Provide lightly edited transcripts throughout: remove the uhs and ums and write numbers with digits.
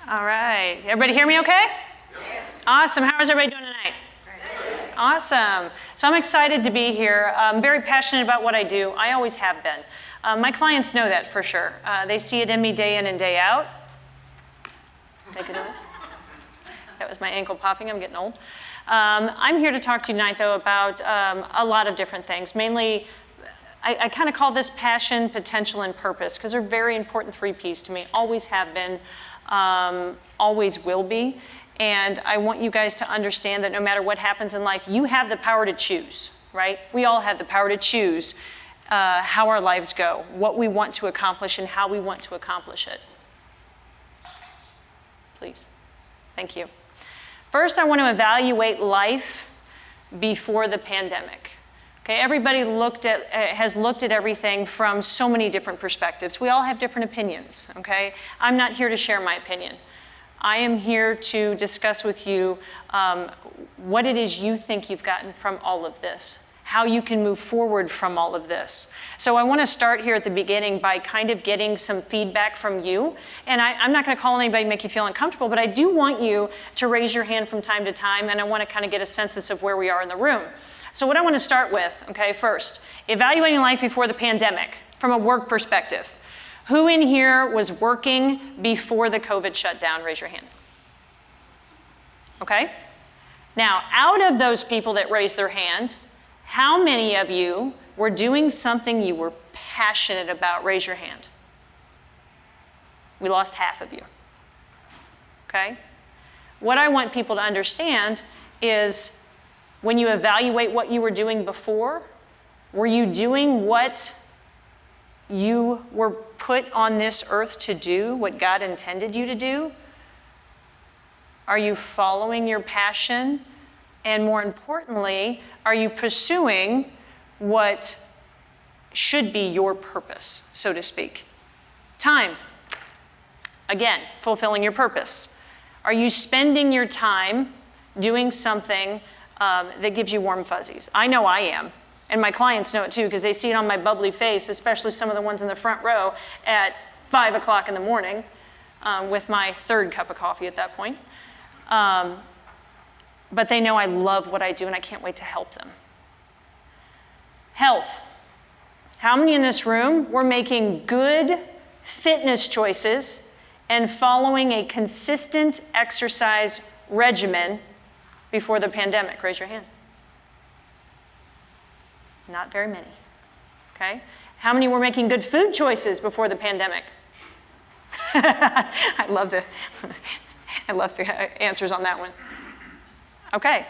All right. Everybody hear me okay? Yes. Awesome. How is everybody doing tonight? Great. Awesome. So I'm excited to be here. I'm very passionate about what I do. I always have been. My clients know that for sure. They see it in me day in and day out. Make a noise. That was my ankle popping. I'm getting old. I'm here to talk to you tonight, though, about a lot of different things. Mainly, I kind of call this passion, potential, and purpose, because they're very important 3 Ps to me. Always have been, always will be. And I want you guys to understand that no matter what happens in life, you have the power to choose, right? We all have the power to choose how our lives go, what we want to accomplish, and how we want to accomplish it. Please. Thank you. First, I want to evaluate life before the pandemic. Okay, everybody has looked at everything from so many different perspectives. We all have different opinions, okay? I'm not here to share my opinion. I am here to discuss with you what it is you think you've gotten from all of this, how you can move forward from all of this. So I want to start here at the beginning by kind of getting some feedback from you. And I'm not going to call anybody and make you feel uncomfortable, but I do want you to raise your hand from time to time, and I want to kind of get a census of where we are in the room. So what I want to start with, okay, first, evaluating life before the pandemic from a work perspective. Who in here was working before the COVID shutdown? Raise your hand. Okay? Now, out of those people that raised their hand, how many of you were doing something you were passionate about? Raise your hand. We lost half of you. Okay? What I want people to understand is when you evaluate what you were doing before, were you doing what you were put on this earth to do, what God intended you to do? Are you following your passion? And more importantly, are you pursuing what should be your purpose, so to speak? Time. Again, fulfilling your purpose. Are you spending your time doing something that gives you warm fuzzies? I know I am. And my clients know it too, because they see it on my bubbly face, especially some of the ones in the front row at 5 o'clock in the morning with my 3rd cup of coffee at that point. But they know I love what I do and I can't wait to help them. Health. How many in this room were making good fitness choices and following a consistent exercise regimen before the pandemic? Raise your hand. Not very many. Okay? How many were making good food choices before the pandemic? I love the answers on that one. Okay.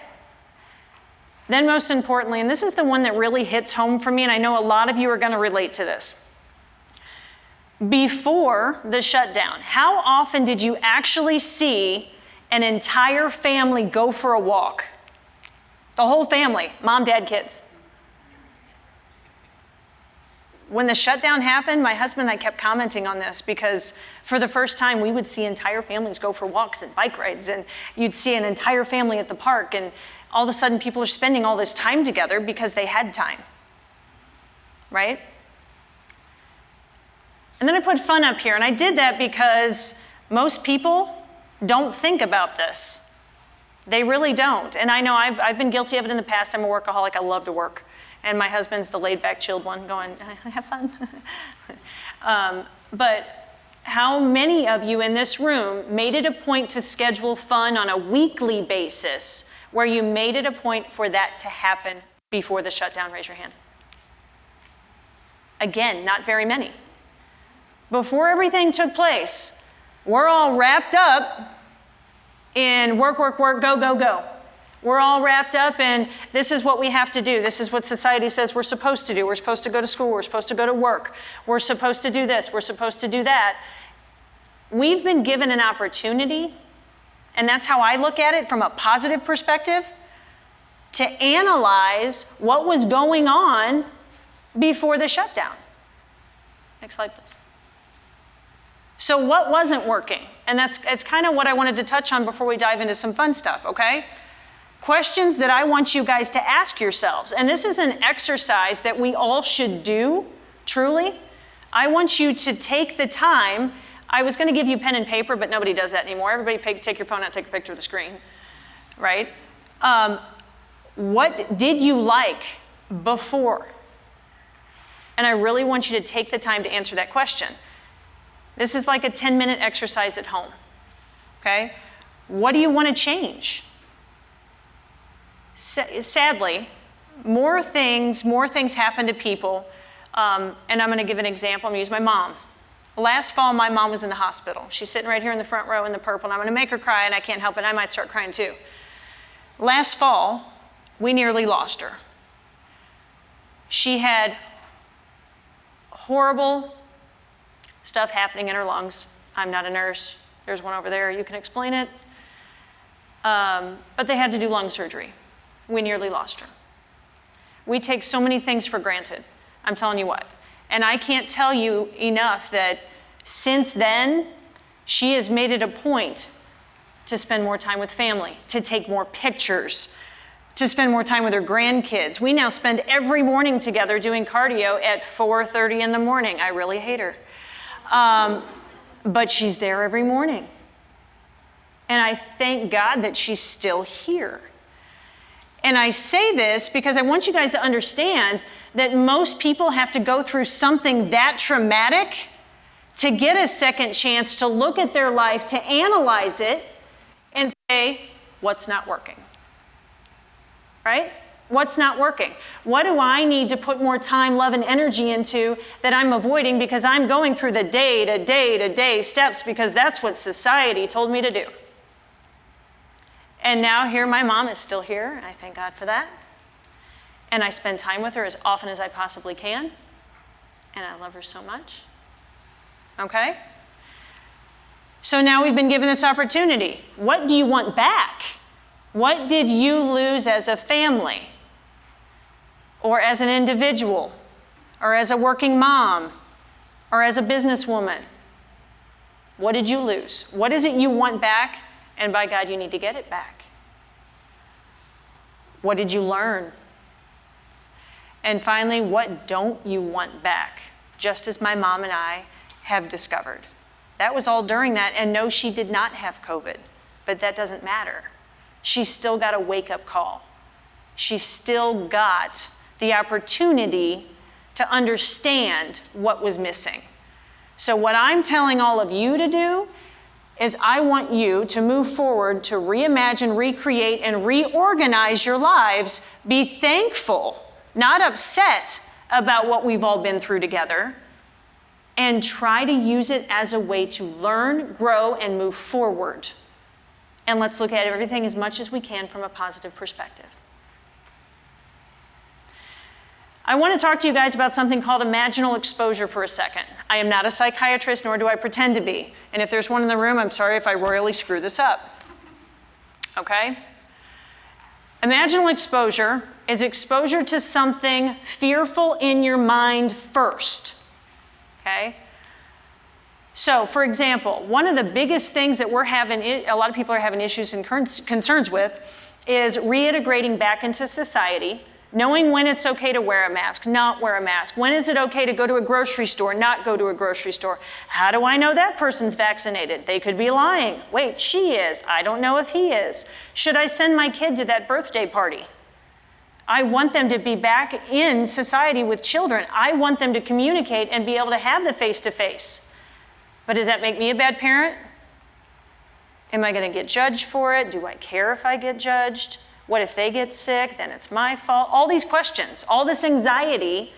Then most importantly, and this is the one that really hits home for me, and I know a lot of you are going to relate to this. Before the shutdown, how often did you actually see an entire family go for a walk? The whole family, mom, dad, kids. When the shutdown happened, my husband and I kept commenting on this because for the first time we would see entire families go for walks and bike rides, and you'd see an entire family at the park, and all of a sudden people are spending all this time together because they had time, right? And then I put fun up here, and I did that because most people don't think about this. They really don't. And I know I've been guilty of it in the past. I'm a workaholic. I love to work. And my husband's the laid-back, chilled one going, have fun. But how many of you in this room made it a point to schedule fun on a weekly basis where you made it a point for that to happen before the shutdown? Raise your hand. Again, not very many. Before everything took place, we're all wrapped up in work, work, work, go, go, go. We're all wrapped up in this is what we have to do. This is what society says we're supposed to do. We're supposed to go to school. We're supposed to go to work. We're supposed to do this. We're supposed to do that. We've been given an opportunity, and that's how I look at it from a positive perspective, to analyze what was going on before the shutdown. Next slide, please. So what wasn't working? And it's kind of what I wanted to touch on before we dive into some fun stuff, okay? Questions that I want you guys to ask yourselves. And this is an exercise that we all should do, truly. I want you to take the time. I was going to give you pen and paper, but nobody does that anymore. Everybody take your phone out, take a picture of the screen, right? What did you like before? And I really want you to take the time to answer that question. This is like a 10-minute exercise at home, okay? What do you want to change? Sadly, more things happen to people, and I'm going to give an example. I'm going to use my mom. Last fall, my mom was in the hospital. She's sitting right here in the front row in the purple, and I'm going to make her cry, and I can't help it. I might start crying too. Last fall, we nearly lost her. She had horrible stuff happening in her lungs. I'm not a nurse. There's one over there. You can explain it. But they had to do lung surgery. We nearly lost her. We take so many things for granted. I'm telling you what. And I can't tell you enough that since then, she has made it a point to spend more time with family, to take more pictures, to spend more time with her grandkids. We now spend every morning together doing cardio at 4:30 in the morning. I really hate her. But she's there every morning. And I thank God that she's still here. And I say this because I want you guys to understand that most people have to go through something that traumatic to get a second chance to look at their life, to analyze it, and say, what's not working? Right? What's not working? What do I need to put more time, love, and energy into that I'm avoiding because I'm going through the day-to-day steps because that's what society told me to do? And now here my mom is still here, and I thank God for that. And I spend time with her as often as I possibly can, and I love her so much. Okay? So now we've been given this opportunity. What do you want back? What did you lose as a family, or as an individual, or as a working mom, or as a businesswoman? What did you lose? What is it you want back? And by God, you need to get it back. What did you learn? And finally, what don't you want back? Just as my mom and I have discovered. That was all during that, and no, she did not have COVID, but that doesn't matter. She still got a wake-up call. She still got the opportunity to understand what was missing. So what I'm telling all of you to do is I want you to move forward to reimagine, recreate, and reorganize your lives. Be thankful, not upset about what we've all been through together, and try to use it as a way to learn, grow, and move forward. And let's look at everything as much as we can from a positive perspective. I want to talk to you guys about something called imaginal exposure for a second. I am not a psychiatrist, nor do I pretend to be. And if there's one in the room, I'm sorry if I royally screw this up. Okay? Imaginal exposure is exposure to something fearful in your mind first. Okay? So, for example, one of the biggest things that a lot of people are having issues and concerns with is reintegrating back into society, knowing when it's okay to wear a mask, not wear a mask. When is it okay to go to a grocery store, not go to a grocery store? How do I know that person's vaccinated? They could be lying. Wait, she is. I don't know if he is. Should I send my kid to that birthday party? I want them to be back in society with children. I want them to communicate and be able to have the face-to-face. But does that make me a bad parent? Am I going to get judged for it? Do I care if I get judged? What if they get sick? Then it's my fault. All these questions, all this anxiety,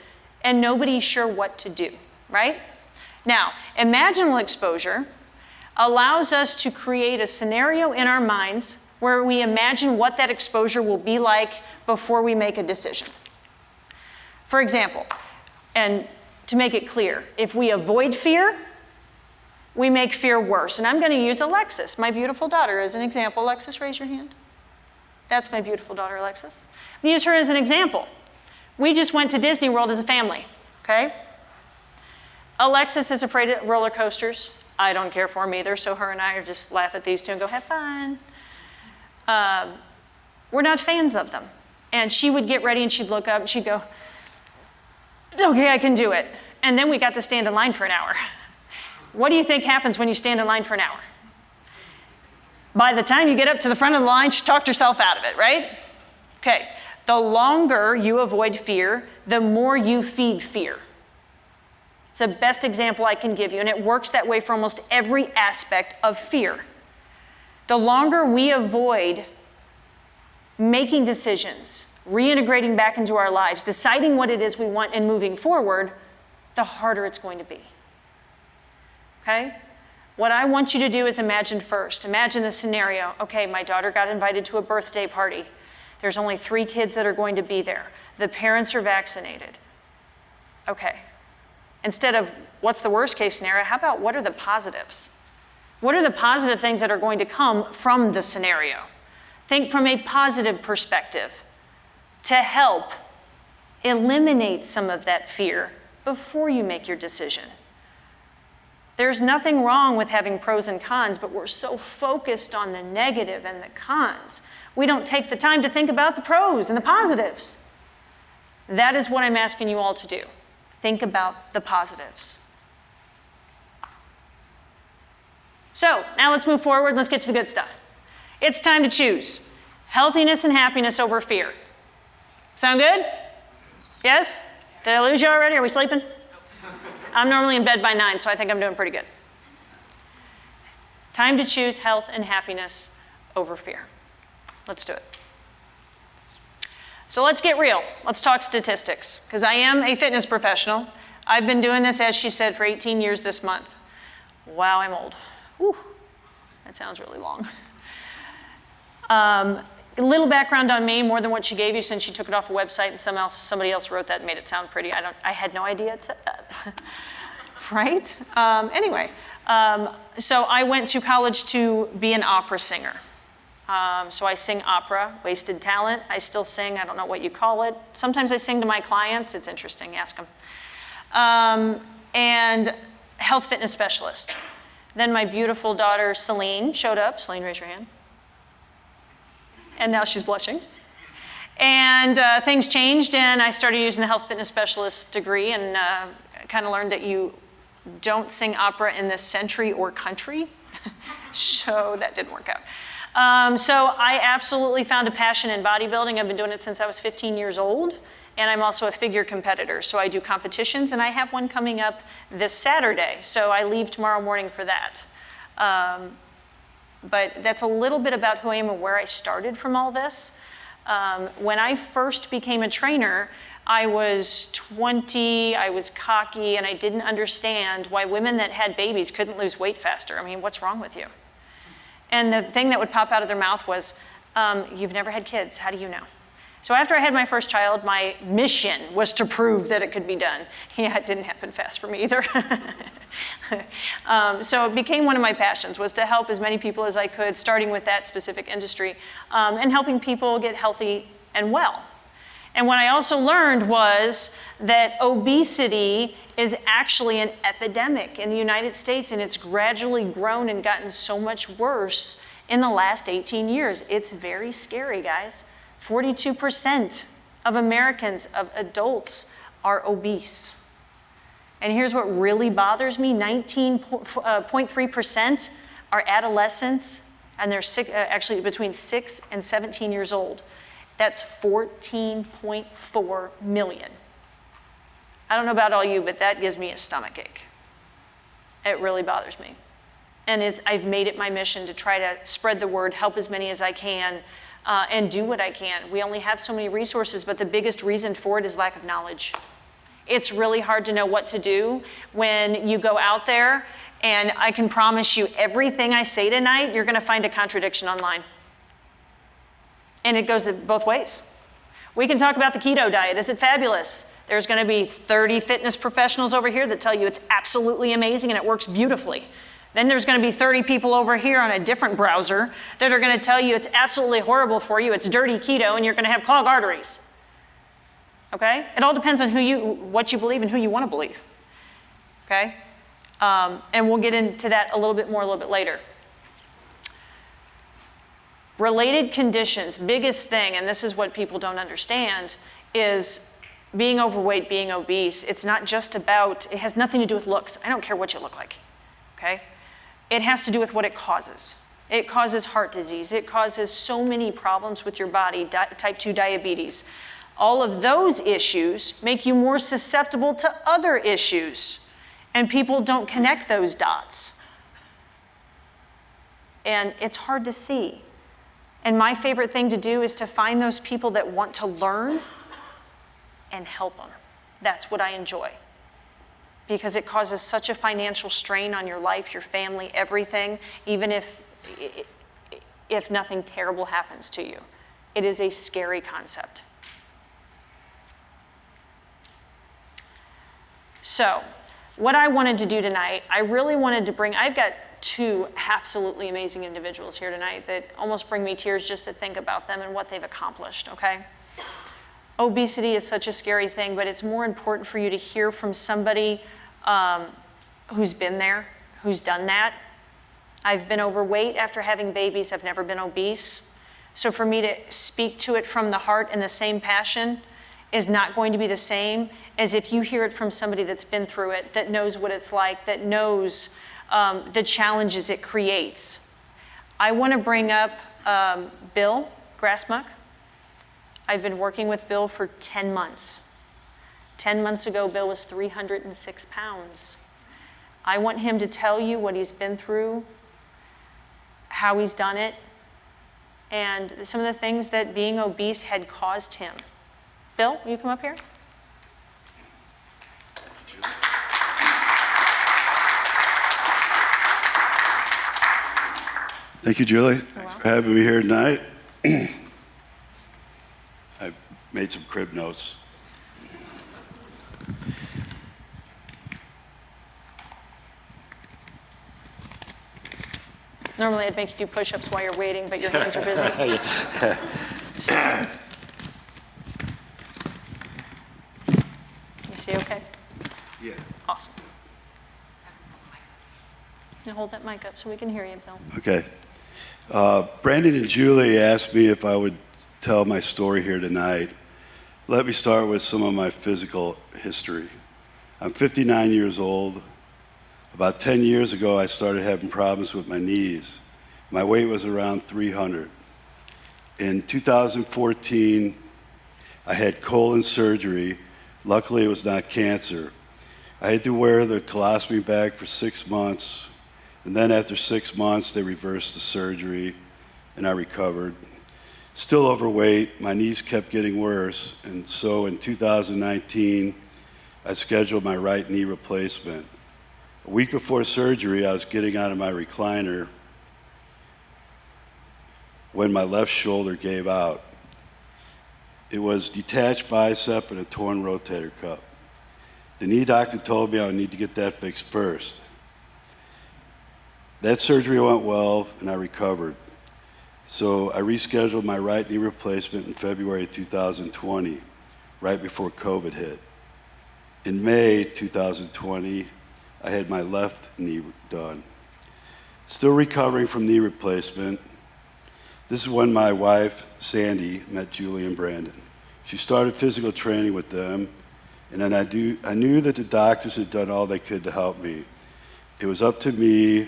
and nobody's sure what to do, right? Now, imaginal exposure allows us to create a scenario in our minds where we imagine what that exposure will be like before we make a decision. For example, and to make it clear, if we avoid fear, we make fear worse. And I'm going to use Alexis, my beautiful daughter, as an example. Alexis, raise your hand. That's my beautiful daughter, Alexis. I'm going to use her as an example. We just went to Disney World as a family, okay? Alexis is afraid of roller coasters. I don't care for them either, so her and I are just laugh at these two and go, have fun. We're not fans of them. And she would get ready and she'd look up and she'd go, okay, I can do it. And then we got to stand in line for an hour. What do you think happens when you stand in line for an hour? By the time you get up to the front of the line, she talked herself out of it, right? Okay, the longer you avoid fear, the more you feed fear. It's the best example I can give you, and it works that way for almost every aspect of fear. The longer we avoid making decisions, reintegrating back into our lives, deciding what it is we want and moving forward, the harder it's going to be. Okay? What I want you to do is imagine first. Imagine the scenario. Okay, my daughter got invited to a birthday party. There's only 3 kids that are going to be there. The parents are vaccinated. Okay. Instead of what's the worst case scenario, how about what are the positives? What are the positive things that are going to come from the scenario? Think from a positive perspective to help eliminate some of that fear before you make your decision. There's nothing wrong with having pros and cons, but we're so focused on the negative and the cons. We don't take the time to think about the pros and the positives. That is what I'm asking you all to do. Think about the positives. So, now let's move forward. Let's get to the good stuff. It's time to choose healthiness and happiness over fear. Sound good? Yes? Did I lose you already? Are we sleeping? I'm normally in bed by 9, so I think I'm doing pretty good. Time to choose health and happiness over fear. Let's do it. So let's get real. Let's talk statistics, because I am a fitness professional. I've been doing this, as she said, for 18 years this month. Wow, I'm old. Whew. That sounds really long. A little background on me, more than what she gave you, since she took it off a website and somebody else wrote that and made it sound pretty. I had no idea it said that. Right? Anyway, so I went to college to be an opera singer. So I sing opera, wasted talent. I still sing, I don't know what you call it. Sometimes I sing to my clients. It's interesting, ask them. And health fitness specialist. Then my beautiful daughter, Celine, showed up. Celine, raise your hand. And now she's blushing. And things changed, and I started using the health fitness specialist degree, and kind of learned that you don't sing opera in this century or country. So that didn't work out. So I absolutely found a passion in bodybuilding. I've been doing it since I was 15 years old, and I'm also a figure competitor. So I do competitions, and I have one coming up this Saturday. So I leave tomorrow morning for that. But that's a little bit about who I am and where I started from all this. When I first became a trainer, I was 20, I was cocky, and I didn't understand why women that had babies couldn't lose weight faster. I mean, what's wrong with you? And the thing that would pop out of their mouth was, you've never had kids, how do you know? So after I had my first child, my mission was to prove that it could be done. Yeah, it didn't happen fast for me either. So it became one of my passions, was to help as many people as I could, starting with that specific industry, and helping people get healthy and well. And what I also learned was that obesity is actually an epidemic in the United States, and it's gradually grown and gotten so much worse in the last 18 years. It's very scary, guys. 42% of Americans, of adults, are obese. And here's what really bothers me, 19.3% are adolescents, and they're actually between 6 and 17 years old. That's 14.4 million. I don't know about all you, but that gives me a stomachache. It really bothers me. And I've made it my mission to try to spread the word, help as many as I can, and do what I can. We only have so many resources, but the biggest reason for it is lack of knowledge. It's really hard to know what to do when you go out there, and I can promise you everything I say tonight, you're gonna find a contradiction online. And it goes both ways. We can talk about the keto diet. Is it fabulous? There's gonna be 30 fitness professionals over here that tell you it's absolutely amazing and it works beautifully. Then there's gonna be 30 people over here on a different browser that are gonna tell you it's absolutely horrible for you, it's dirty keto, and you're gonna have clogged arteries. Okay? It all depends on what you believe and who you wanna believe. Okay? And we'll get into that a little bit more a little bit later. Related conditions, biggest thing, and this is what people don't understand, is being overweight, being obese. It's not just about, it has nothing to do with looks. I don't care what you look like. okay? It has to do with what it causes. It causes heart disease. It causes so many problems with your body, type 2 diabetes. All of those issues make you more susceptible to other issues, and people don't connect those dots. And it's hard to see. And my favorite thing to do is to find those people that want to learn and help them. That's what I enjoy. Because it causes such a financial strain on your life, your family, everything, even if nothing terrible happens to you. It is a scary concept. So, what I wanted to do tonight, I really wanted to bring, I've got two absolutely amazing individuals here tonight that almost bring me tears just to think about them and what they've accomplished, okay? Obesity is such a scary thing, but it's more important for you to hear from somebody who's been there, who's done that. I've been overweight after having babies. I've never been obese. So for me to speak to it from the heart and the same passion is not going to be the same as if you hear it from somebody that's been through it, that knows what it's like, that knows the challenges it creates. I want to bring up Bill Grassmuck. I've been working with Bill for 10 months. 10 months ago, Bill was 306 pounds. I want him to tell you what he's been through, how he's done it, and some of the things that being obese had caused him. Bill, will you come up here? Thank you, Julie. Thanks for having me here tonight. I've made some crib notes. Normally I'd make you do push-ups while you're waiting, but your hands are busy. So, you see okay? Yeah. Awesome. Now hold that mic up so we can hear you, Bill. Okay. Brandon and Julie asked me if I would tell my story here tonight. Let me start with some of my physical history. I'm 59 years old. About 10 years ago, I started having problems with my knees. My weight was around 300. In 2014, I had colon surgery. Luckily, it was not cancer. I had to wear the colostomy bag for 6 months, and then after 6 months, they reversed the surgery, and I recovered. Still overweight, my knees kept getting worse, and so in 2019, I scheduled my right knee replacement. A week before surgery, I was getting out of my recliner when my left shoulder gave out. It was detached bicep and a torn rotator cuff. The knee doctor told me I would need to get that fixed first. That surgery went well, and I recovered. So I rescheduled my right knee replacement in February 2020, right before COVID hit. In May 2020, I had my left knee done. Still recovering from knee replacement. This is when my wife, Sandy, met Julie and Brandon. She started physical training with them, and then I knew that the doctors had done all they could to help me. It was up to me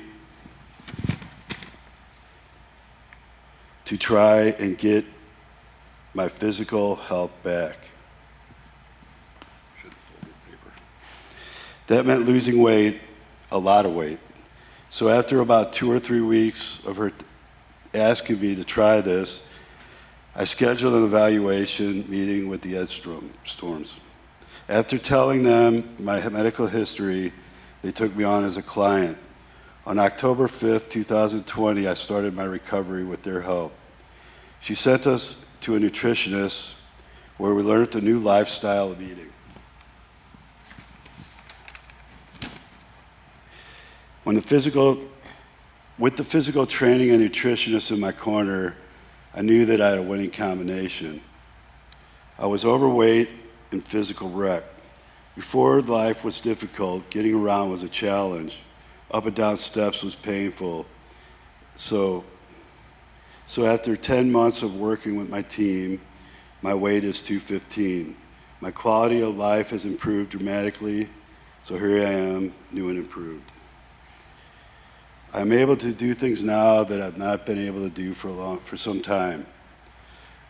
to try and get my physical health back. Should have folded paper. That meant losing weight, a lot of weight. So after about 2 or 3 weeks of her asking me to try this, I scheduled an evaluation meeting with the Edstroms. After telling them my medical history, they took me on as a client. On October 5th, 2020, I started my recovery with their help. She sent us to a nutritionist where we learned a new lifestyle of eating. With the physical training and nutritionist in my corner, I knew that I had a winning combination. I was overweight and physical wreck. Before, life was difficult. Getting around was a challenge. Up and down steps was painful. So after 10 months of working with my team, my weight is 215. My quality of life has improved dramatically, so here I am, new and improved. I'm able to do things now that I've not been able to do for some time.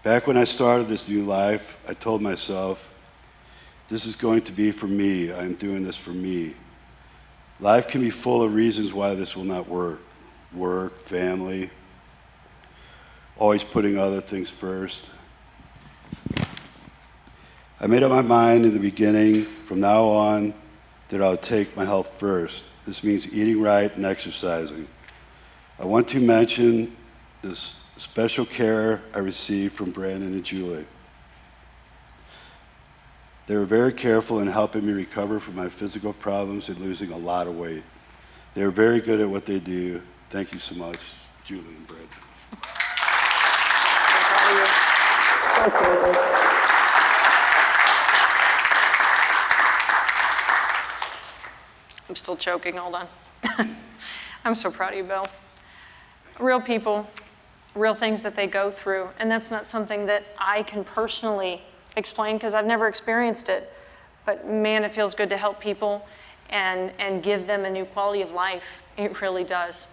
Back when I started this new life, I told myself, this is going to be for me. I'm doing this for me. Life can be full of reasons why this will not work. Work, family, always putting other things first. I made up my mind in the beginning, from now on, that I'll take my health first. This means eating right and exercising. I want to mention this special care I received from Brandon and Julie. They were very careful in helping me recover from my physical problems and losing a lot of weight. They are very good at what they do. Thank you so much, Julie and Brandon. I'm still choking, hold on. I'm so proud of you, Bill. Real people, real things that they go through, and that's not something that I can personally explain because I've never experienced it. But man, it feels good to help people and give them a new quality of life. It really does.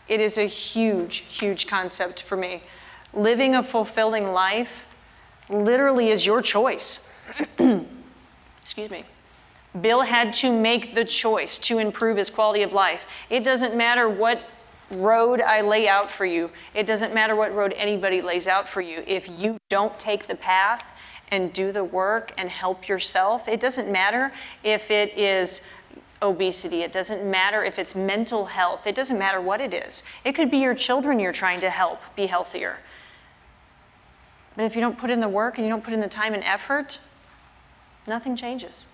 It is a huge, huge concept for me. Living a fulfilling life literally is your choice. Excuse me. Bill had to make the choice to improve his quality of life. It doesn't matter what road I lay out for you. It doesn't matter what road anybody lays out for you. If you don't take the path and do the work and help yourself, it doesn't matter if it is obesity. It doesn't matter if it's mental health. It doesn't matter what it is. It could be your children you're trying to help be healthier. But if you don't put in the work and you don't put in the time and effort, nothing changes.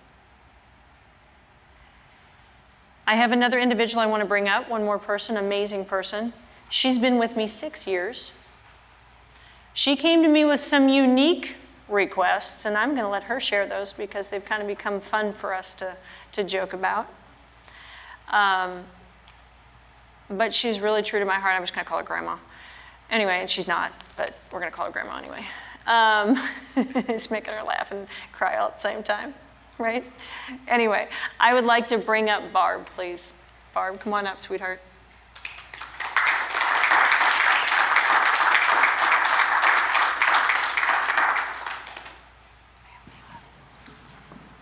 I have another individual I want to bring up, one more person, amazing person. She's been with me 6 years. She came to me with some unique requests, and I'm going to let her share those because they've kind of become fun for us to joke about. But she's really true to my heart. I'm just going to call her Grandma. Anyway, and she's not, but we're going to call her Grandma anyway. It's making her laugh and cry all at the same time. Right? Anyway, I would like to bring up Barb, please. Barb, come on up, sweetheart.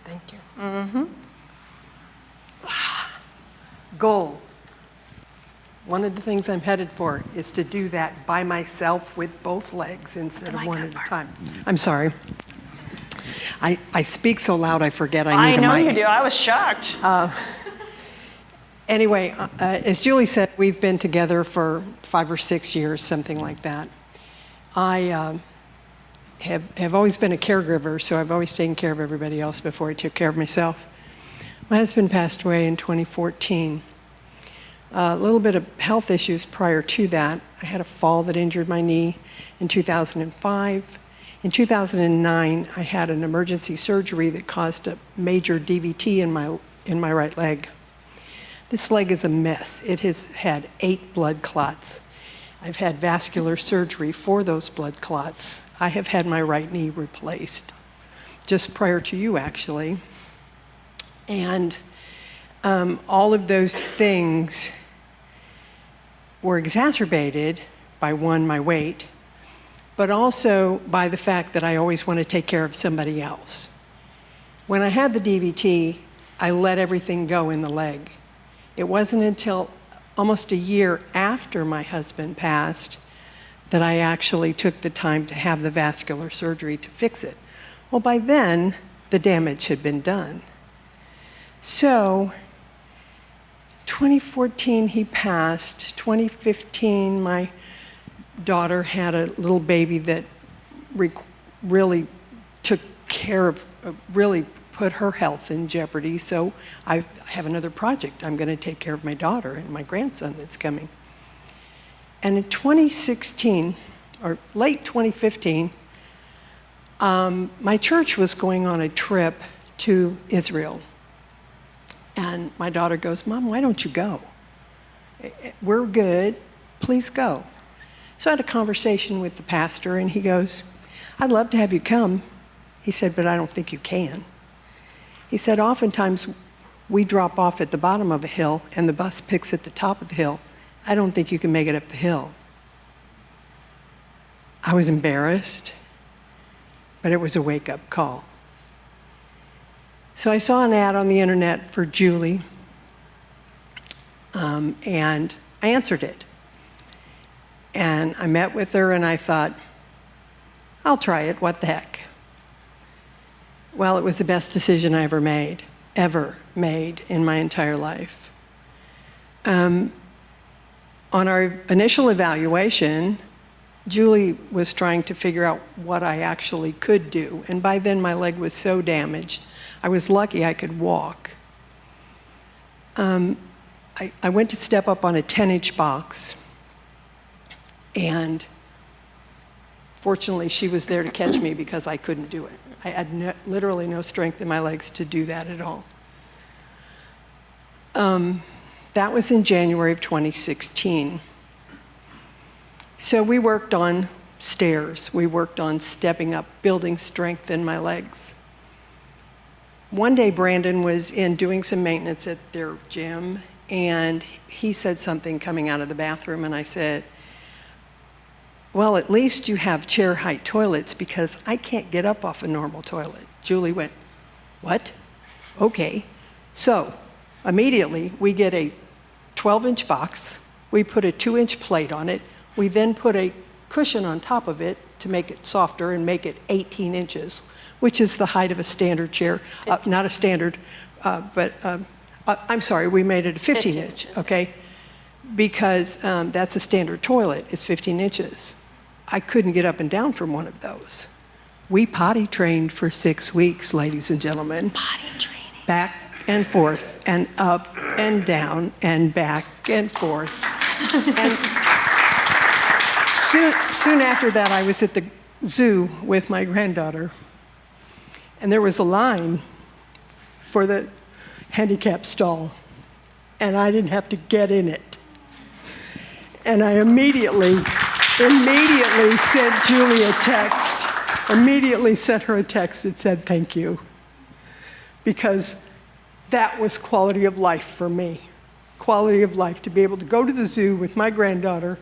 Thank you. Mm-hmm. Goal. One of the things I'm headed for is to do that by myself with both legs instead of one at a time. I'm sorry. I speak so loud I forget I need a mic. I know you do. I was shocked. Anyway, as Julie said, we've been together for 5 or 6 years, something like that. I have always been a caregiver, so I've always taken care of everybody else before I took care of myself. My husband passed away in 2014. A little bit of health issues prior to that. I had a fall that injured my knee in 2005. In 2009, I had an emergency surgery that caused a major DVT in my right leg. This leg is a mess. It has had 8 blood clots. I've had vascular surgery for those blood clots. I have had my right knee replaced, just prior to you, actually. And all of those things were exacerbated by, one, my weight, but also by the fact that I always want to take care of somebody else. When I had the DVT, I let everything go in the leg. It wasn't until almost a year after my husband passed that I actually took the time to have the vascular surgery to fix it. Well, by then, the damage had been done. So, 2014 he passed. 2015 my daughter had a little baby that really took care of, really put her health in jeopardy. So I have another project. I'm going to take care of my daughter and my grandson that's coming. And in 2016, or late 2015, my church was going on a trip to Israel. And my daughter goes, "Mom, why don't you go? We're good, please go." So I had a conversation with the pastor, and he goes, "I'd love to have you come." He said, "But I don't think you can." He said, "Oftentimes We drop off at the bottom of a hill and the bus picks at the top of the hill. I don't think you can make it up the hill. I was embarrassed, but it was a wake-up call. So I saw an ad on the internet for Julie, and I answered it. And I met with her and I thought, I'll try it, what the heck? Well, it was the best decision I ever made in my entire life. On our initial evaluation, Julie was trying to figure out what I actually could do. And by then my leg was so damaged, I was lucky I could walk. I went to step up on a 10-inch box, and fortunately she was there to catch me because I couldn't do it. I had literally no strength in my legs to do that at all. That was in January of 2016. So we worked on stairs. We worked on stepping up, building strength in my legs. One day Brandon was in doing some maintenance at their gym, and he said something coming out of the bathroom, and I said, well, at least you have chair height toilets because I can't get up off a normal toilet. Julie went, what? Okay. So immediately we get a 12-inch box. We put a 2-inch plate on it. We then put a cushion on top of it to make it softer and make it 18 inches, which is the height of a standard chair. Not a standard, but I'm sorry, we made it a 15-inch, okay? Because that's a standard toilet, it's 15 inches. I couldn't get up and down from one of those. We potty trained for 6 weeks, ladies and gentlemen. Potty training. Back and forth and up and down and back and forth. And soon after that, I was at the zoo with my granddaughter, and there was a line for the handicap stall, and I didn't have to get in it. And I immediately sent Julie a text, sent her a text that said thank you, because that was quality of life for me. Quality of life, to be able to go to the zoo with my granddaughter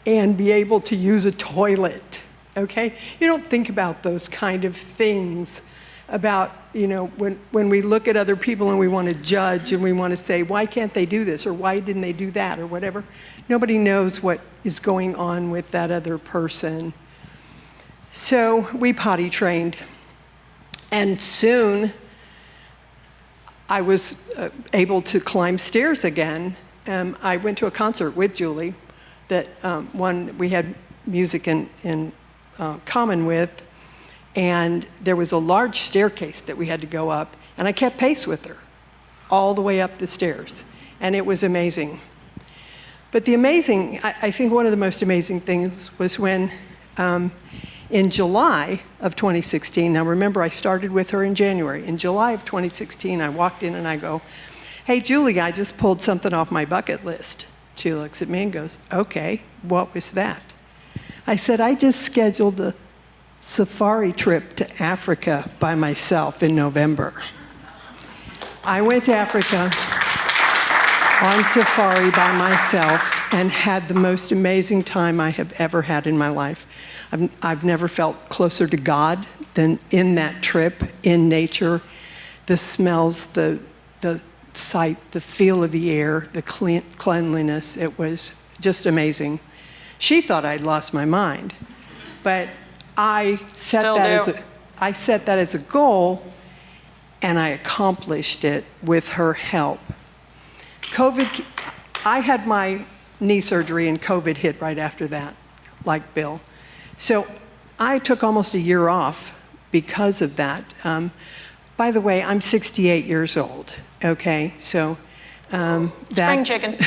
and be able to use a toilet, okay? You don't think about those kind of things about, you know, when we look at other people and we want to judge and we want to say, why can't they do this, or why didn't they do that, or whatever. Nobody knows what is going on with that other person. So we potty trained, and soon I was able to climb stairs again. I went to a concert with Julie that one we had music in common with, and there was a large staircase that we had to go up, and I kept pace with her all the way up the stairs, and it was amazing. But I think one of the most amazing things was when in July of 2016, now remember I started with her in January. In July of 2016, I walked in and I go, hey Julie, I just pulled something off my bucket list. She looks at me and goes, okay, what was that? I said, I just scheduled a safari trip to Africa by myself in November. I went to Africa on safari by myself and had the most amazing time I have ever had in my life. I've never felt closer to God than in that trip, in nature. The smells, the sight, the feel of the air, the cleanliness, it was just amazing. She thought I'd lost my mind, but I set that as a goal, and I accomplished it with her help. I had my knee surgery and COVID hit right after that, like Bill. So I took almost a year off because of that. By the way, I'm 68 years old, okay? So Spring chicken.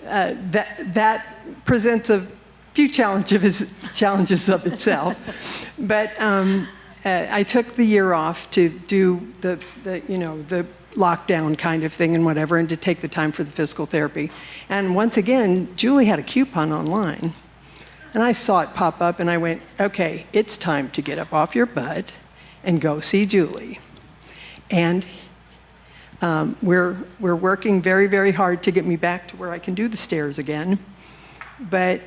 that presents a few challenges of itself. But I took the year off to do the lockdown kind of thing and whatever, and to take the time for the physical therapy. And once again, Julie had a coupon online, and I saw it pop up, and I went, okay, it's time to get up off your butt and go see Julie. And We're working very, very hard to get me back to where I can do the stairs again, but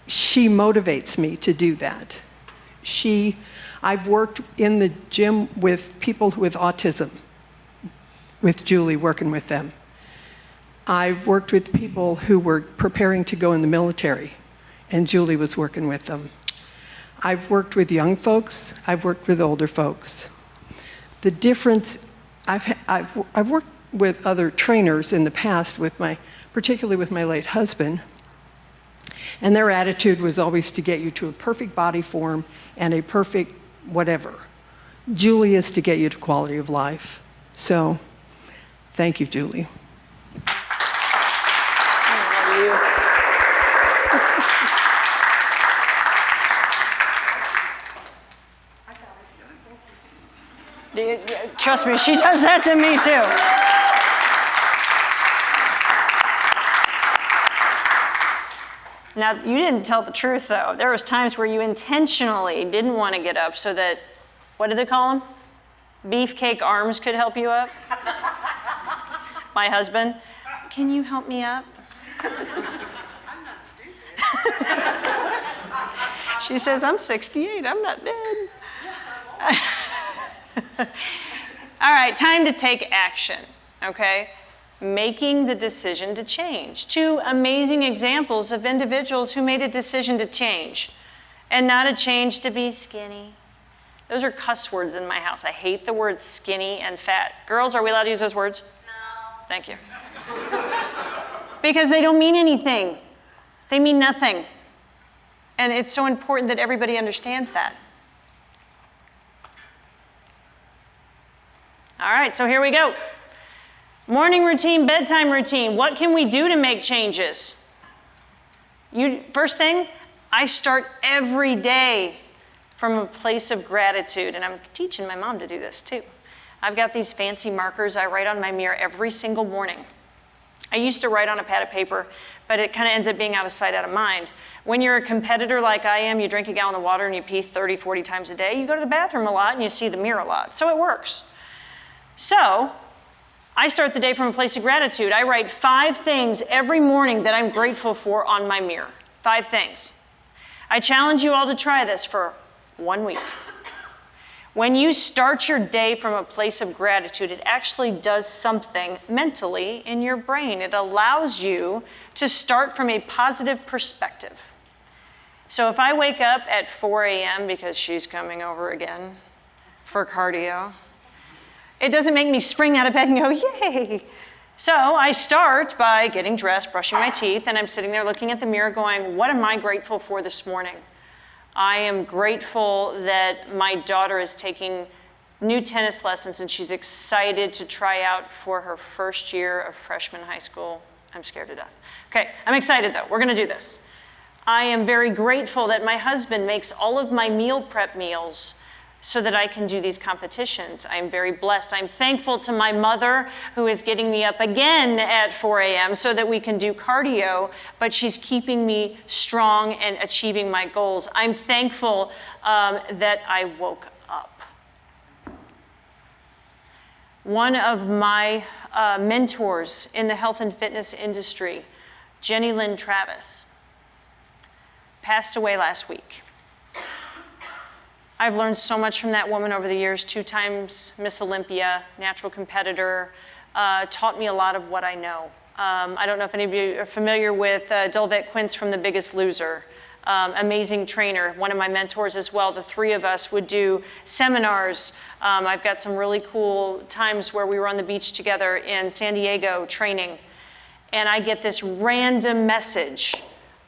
she motivates me to do that. I've worked in the gym with people with autism, with Julie, working with them. I've worked with people who were preparing to go in the military, and Julie was working with them. I've worked with young folks, I've worked with older folks. The difference, I've worked with other trainers in the past, particularly with my late husband, and their attitude was always to get you to a perfect body form and a perfect whatever. Julie is to get you to quality of life. So, thank you, Julie. Trust me, she does that to me too. Now, you didn't tell the truth though. There was times where you intentionally didn't want to get up so that, what did they call them? Beefcake arms could help you up. My husband, can you help me up? I'm not stupid. She says, I'm 68, I'm not dead. All right, time to take action, okay? Making the decision to change. 2 amazing examples of individuals who made a decision to change, and not a change to be skinny. Those are cuss words in my house. I hate the words skinny and fat. Girls, are we allowed to use those words? No. Thank you. Because they don't mean anything. They mean nothing. And it's so important that everybody understands that. All right, so here we go. Morning routine, bedtime routine. What can we do to make changes? First thing, I start every day from a place of gratitude, and I'm teaching my mom to do this too. I've got these fancy markers I write on my mirror every single morning. I used to write on a pad of paper, but it kind of ends up being out of sight, out of mind. When you're a competitor like I am, you drink a gallon of water and you pee 30, 40 times a day, you go to the bathroom a lot and you see the mirror a lot, so it works. So, I start the day from a place of gratitude. I write 5 things every morning that I'm grateful for on my mirror. 5 things. I challenge you all to try this for 1 week. When you start your day from a place of gratitude, it actually does something mentally in your brain. It allows you to start from a positive perspective. So if I wake up at 4 a.m. because she's coming over again for cardio, it doesn't make me spring out of bed and go, yay. So I start by getting dressed, brushing my teeth, and I'm sitting there looking at the mirror going, what am I grateful for this morning? I am grateful that my daughter is taking new tennis lessons and she's excited to try out for her first year of freshman high school. I'm scared to death. Okay, I'm excited though. We're gonna do this. I am very grateful that my husband makes all of my meal prep meals so that I can do these competitions. I'm very blessed. I'm thankful to my mother who is getting me up again at 4 a.m. so that we can do cardio, but she's keeping me strong and achieving my goals. I'm thankful that I woke up. One of my mentors in the health and fitness industry, Jenny Lynn Travis, passed away last week. I've learned so much from that woman over the years, 2 times Miss Olympia, natural competitor, taught me a lot of what I know. I don't know if any of you are familiar with Delvette Quince from The Biggest Loser. Amazing trainer, one of my mentors as well. The 3 of us would do seminars. I've got some really cool times where we were on the beach together in San Diego training. And I get this random message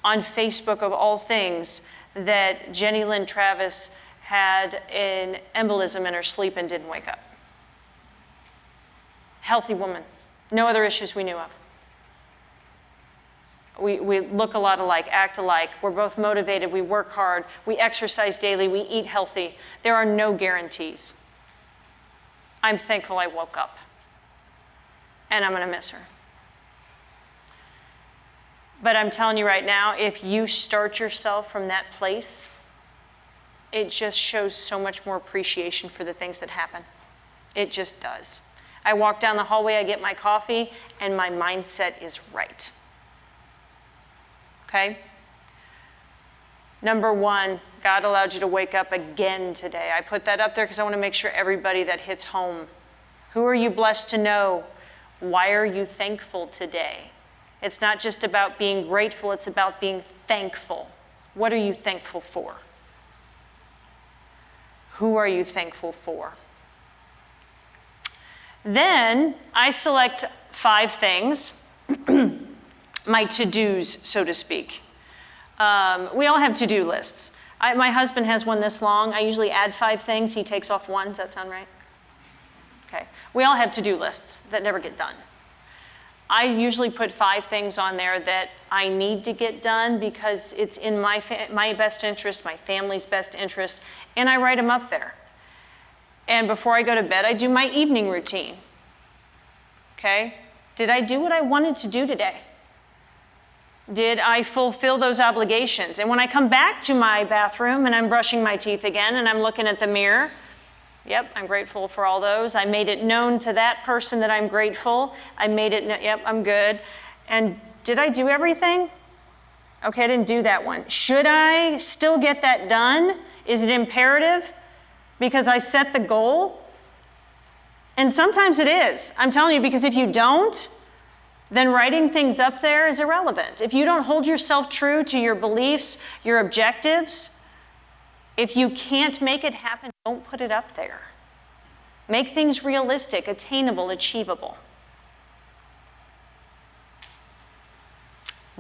on Facebook of all things that Jenny Lynn Travis had an embolism in her sleep and didn't wake up. Healthy woman, no other issues we knew of. We look a lot alike, act alike, we're both motivated, we work hard, we exercise daily, we eat healthy. There are no guarantees. I'm thankful I woke up, and I'm gonna miss her. But I'm telling you right now, if you start yourself from that place, it just shows so much more appreciation for the things that happen. It just does. I walk down the hallway, I get my coffee, and my mindset is right. Okay? Number one, God allowed you to wake up again today. I put that up there because I want to make sure everybody that hits home. Who are you blessed to know? Why are you thankful today? It's not just about being grateful, it's about being thankful. What are you thankful for? Who are you thankful for? Then I select 5 things, my to-dos, so to speak. We all have to-do lists. My husband has one this long. I usually add 5 things. He takes off 1. Does that sound right? Okay. We all have to-do lists that never get done. I usually put 5 things on there that I need to get done because it's in my best interest, my family's best interest, and I write them up there. And before I go to bed, I do my evening routine. Okay? Did I do what I wanted to do today? Did I fulfill those obligations? And when I come back to my bathroom and I'm brushing my teeth again and I'm looking at the mirror, yep, I'm grateful for all those. I made it known to that person that I'm grateful. I made it, yep, I'm good. And did I do everything? Okay, I didn't do that one. Should I still get that done? Is it imperative because I set the goal? And sometimes it is. I'm telling you, because if you don't, then writing things up there is irrelevant. If you don't hold yourself true to your beliefs, your objectives, if you can't make it happen, don't put it up there. Make things realistic, attainable, achievable.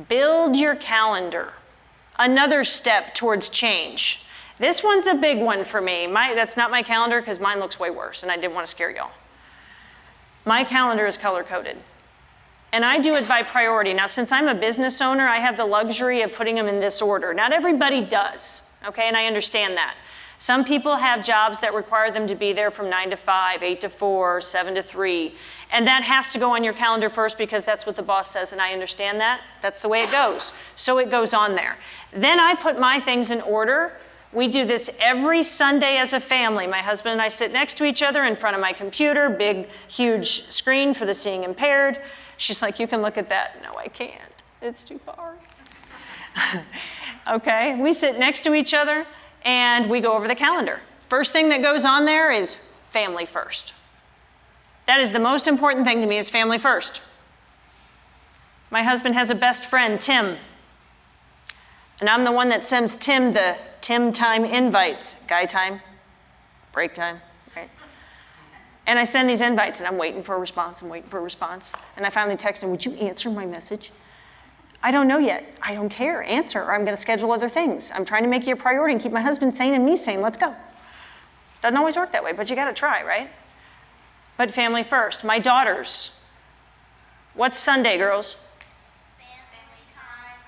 Build your calendar. Another step towards change. This one's a big one for me. That's not my calendar because mine looks way worse and I didn't want to scare y'all. My calendar is color-coded. And I do it by priority. Now, since I'm a business owner, I have the luxury of putting them in this order. Not everybody does, okay? And I understand that. Some people have jobs that require them to be there from 9 to 5, 8 to 4, 7 to 3. And that has to go on your calendar first because that's what the boss says, and I understand that. That's the way it goes. So it goes on there. Then I put my things in order. We do this every Sunday as a family. My husband and I sit next to each other in front of my computer, big, huge screen for the seeing impaired. She's like, you can look at that. No, I can't. It's too far. Okay, we sit next to each other and we go over the calendar. First thing that goes on there is family first. That is the most important thing to me is family first. My husband has a best friend, Tim. And I'm the one that sends Tim the Tim time invites. Guy time, break time, right? And I send these invites and I'm waiting for a response, And I finally text him, would you answer my message? I don't know yet. I don't care. Answer, or I'm going to schedule other things. I'm trying to make you a priority and keep my husband sane and me sane. Let's go. Doesn't always work that way, but you got to try, right? But family first. My daughters. What's Sunday, girls? Family time.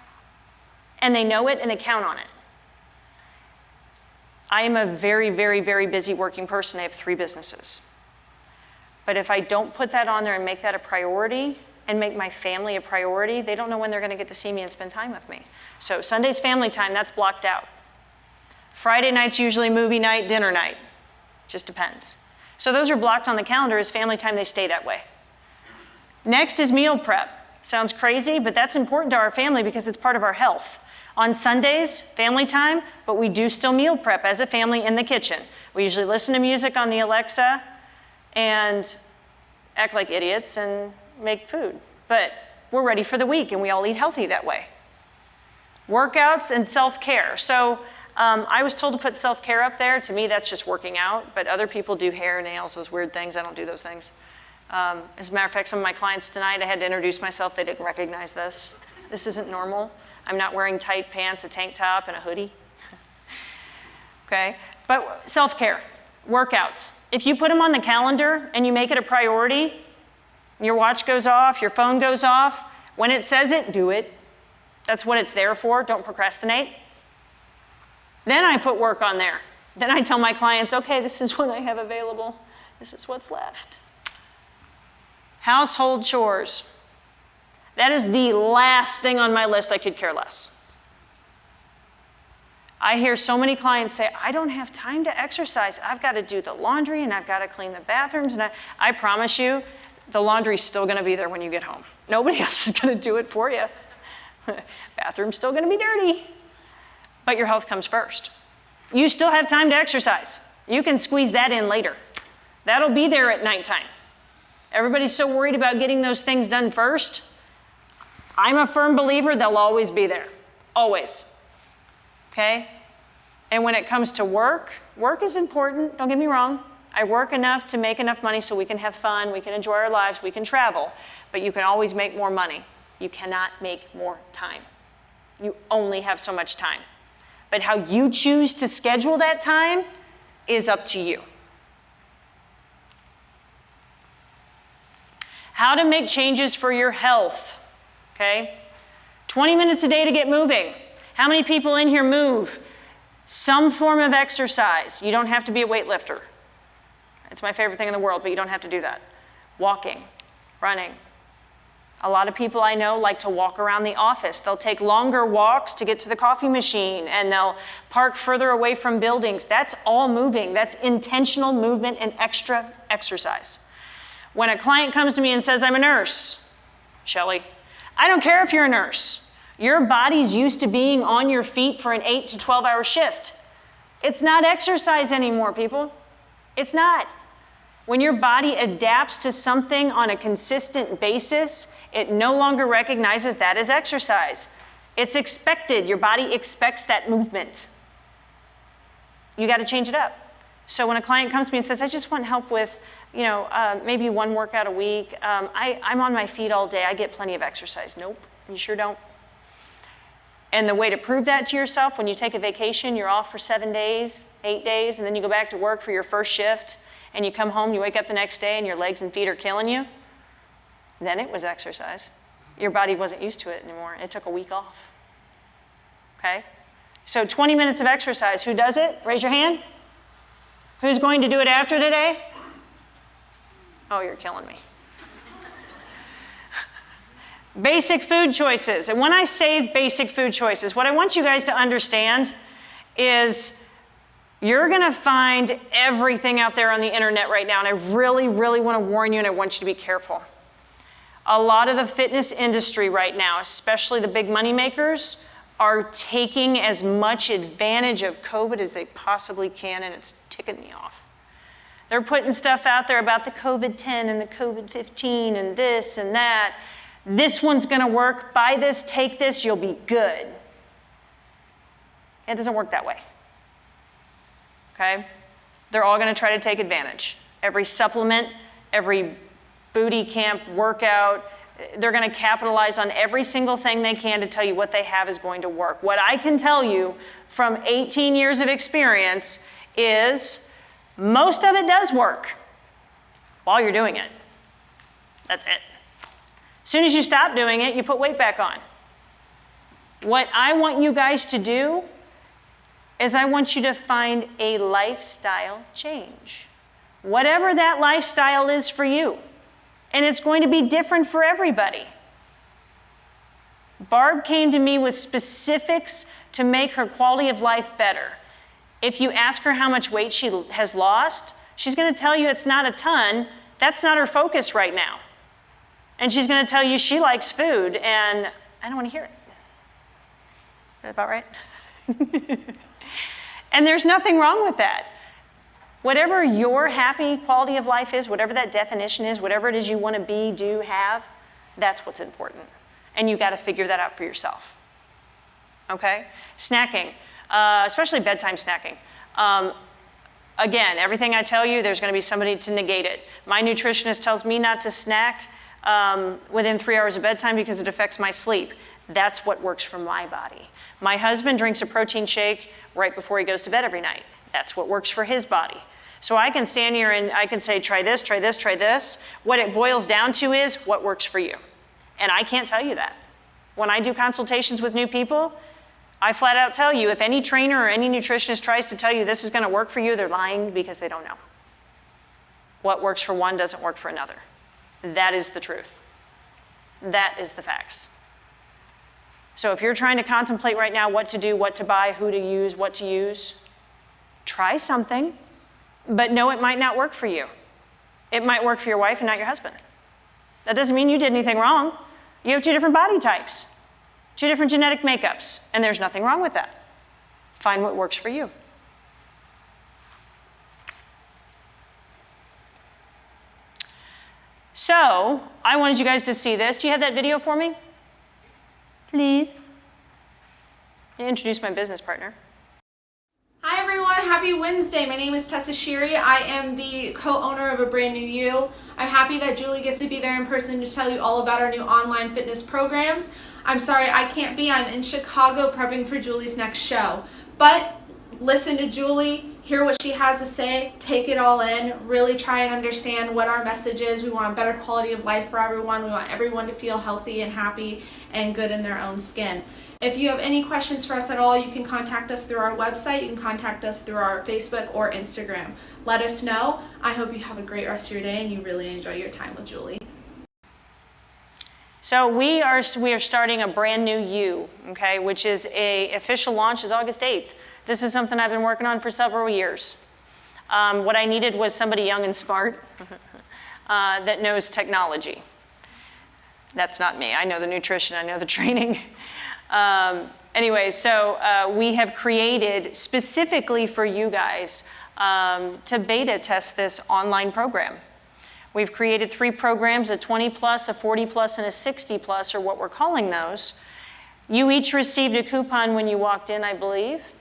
And they know it and they count on it. I am a very, very, very busy working person. I have 3 businesses. But if I don't put that on there and make that a priority and make my family a priority, they don't know when they're going to get to see me and spend time with me. So Sunday's family time, that's blocked out. Friday night's usually movie night, dinner night. Just depends. So those are blocked on the calendar as family time. They stay that way. Next is meal prep. Sounds crazy, but that's important to our family because it's part of our health. On Sundays, family time, but we do still meal prep as a family in the kitchen. We usually listen to music on the Alexa and act like idiots and make food. But we're ready for the week and we all eat healthy that way. Workouts and self-care. So I was told to put self-care up there. To me, that's just working out, but other people do hair, nails, those weird things. I don't do those things. As a matter of fact, some of my clients tonight, I had to introduce myself. They didn't recognize this. This isn't normal. I'm not wearing tight pants, a tank top, and a hoodie. Okay? But self-care, workouts. If you put them on the calendar and you make it a priority, your watch goes off, your phone goes off, when it says it, do it. That's what it's there for. Don't procrastinate. Then I put work on there. Then I tell my clients, okay, this is what I have available. This is what's left. Household chores. That is the last thing on my list. I could care less. I hear so many clients say, I don't have time to exercise. I've got to do the laundry and I've got to clean the bathrooms. And I promise you, the laundry's still going to be there when you get home. Nobody else is going to do it for you. Bathroom's still going to be dirty. But your health comes first. You still have time to exercise. You can squeeze that in later. That'll be there at nighttime. Everybody's so worried about getting those things done first. I'm a firm believer they'll always be there. Always. Okay? And when it comes to work, work is important, don't get me wrong. I work enough to make enough money so we can have fun, we can enjoy our lives, we can travel. But you can always make more money. You cannot make more time. You only have so much time. But how you choose to schedule that time is up to you. How to make changes for your health, okay? 20 minutes a day to get moving. How many people in here move? Some form of exercise. You don't have to be a weightlifter. It's my favorite thing in the world, but you don't have to do that. Walking, running. A lot of people I know like to walk around the office. They'll take longer walks to get to the coffee machine, and they'll park further away from buildings. That's all moving. That's intentional movement and extra exercise. When a client comes to me and says, I'm a nurse, Shelley, I don't care if you're a nurse. Your body's used to being on your feet for an 8 to 12-hour shift. It's not exercise anymore, people. It's not. When your body adapts to something on a consistent basis, it no longer recognizes that as exercise. It's expected. Your body expects that movement. You got to change it up. So when a client comes to me and says, I just want help with, maybe one workout a week. I'm on my feet all day. I get plenty of exercise. Nope, you sure don't. And the way to prove that to yourself, when you take a vacation, you're off for 7 days, 8 days, and then you go back to work for your first shift, and you come home, you wake up the next day, and your legs and feet are killing you, then it was exercise. Your body wasn't used to it anymore. It took a week off. Okay? So 20 minutes of exercise. Who does it? Raise your hand. Who's going to do it after today? Oh, you're killing me. Basic food choices. And when I say basic food choices, what I want you guys to understand is you're going to find everything out there on the internet right now, and I really, really want to warn you, and I want you to be careful. A lot of the fitness industry right now, especially the big money makers, are taking as much advantage of COVID as they possibly can, and it's ticking me off. They're putting stuff out there about the COVID-10 and the COVID-15 and this and that. This one's going to work. Buy this, take this, you'll be good. It doesn't work that way. Okay? They're all going to try to take advantage. Every supplement, every booty camp workout, they're going to capitalize on every single thing they can to tell you what they have is going to work. What I can tell you from 18 years of experience is most of it does work while you're doing it. That's it. As soon as you stop doing it, you put weight back on. What I want you guys to do is I want you to find a lifestyle change. Whatever that lifestyle is for you. And it's going to be different for everybody. Barb came to me with specifics to make her quality of life better. If you ask her how much weight she has lost, she's going to tell you it's not a ton. That's not her focus right now. And she's going to tell you she likes food, and I don't want to hear it. Is that about right? And there's nothing wrong with that. Whatever your happy quality of life is, whatever that definition is, whatever it is you want to be, do, have, that's what's important. And you've got to figure that out for yourself. Okay? Snacking, especially bedtime snacking. Again, everything I tell you, there's going to be somebody to negate it. My nutritionist tells me not to snack within 3 hours of bedtime because it affects my sleep. That's what works for my body. My husband drinks a protein shake right before he goes to bed every night. That's what works for his body. So I can stand here and I can say, try this, try this, try this. What it boils down to is what works for you. And I can't tell you that. When I do consultations with new people, I flat out tell you, if any trainer or any nutritionist tries to tell you this is going to work for you, they're lying because they don't know. What works for one doesn't work for another. That is the truth. That is the facts. So if you're trying to contemplate right now what to do, what to buy, who to use, what to use, try something, but know it might not work for you. It might work for your wife and not your husband. That doesn't mean you did anything wrong. You have 2 different body types, 2 different genetic makeups, and there's nothing wrong with that. Find what works for you. So, I wanted you guys to see this. Do you have that video for me? Please. Introduce my business partner. Hi everyone, happy Wednesday. My name is Tessa Sheary. I am the co-owner of A Brand New You. I'm happy that Julie gets to be there in person to tell you all about our new online fitness programs. I'm sorry I can't be. I'm in Chicago prepping for Julie's next show. But listen to Julie, hear what she has to say, take it all in, really try and understand what our message is. We want a better quality of life for everyone. We want everyone to feel healthy and happy and good in their own skin. If you have any questions for us at all, you can contact us through our website. You can contact us through our Facebook or Instagram. Let us know. I hope you have a great rest of your day and you really enjoy your time with Julie. So we are starting A Brand New You, okay, which is official launch is August 8th. This is something I've been working on for several years. What I needed was somebody young and smart that knows technology. That's not me. I know the nutrition, I know the training. Anyway, so we have created specifically for you guys to beta test this online program. We've created 3 programs, a 20 plus, a 40 plus, and a 60 plus, or what we're calling those. You each received a coupon when you walked in, I believe,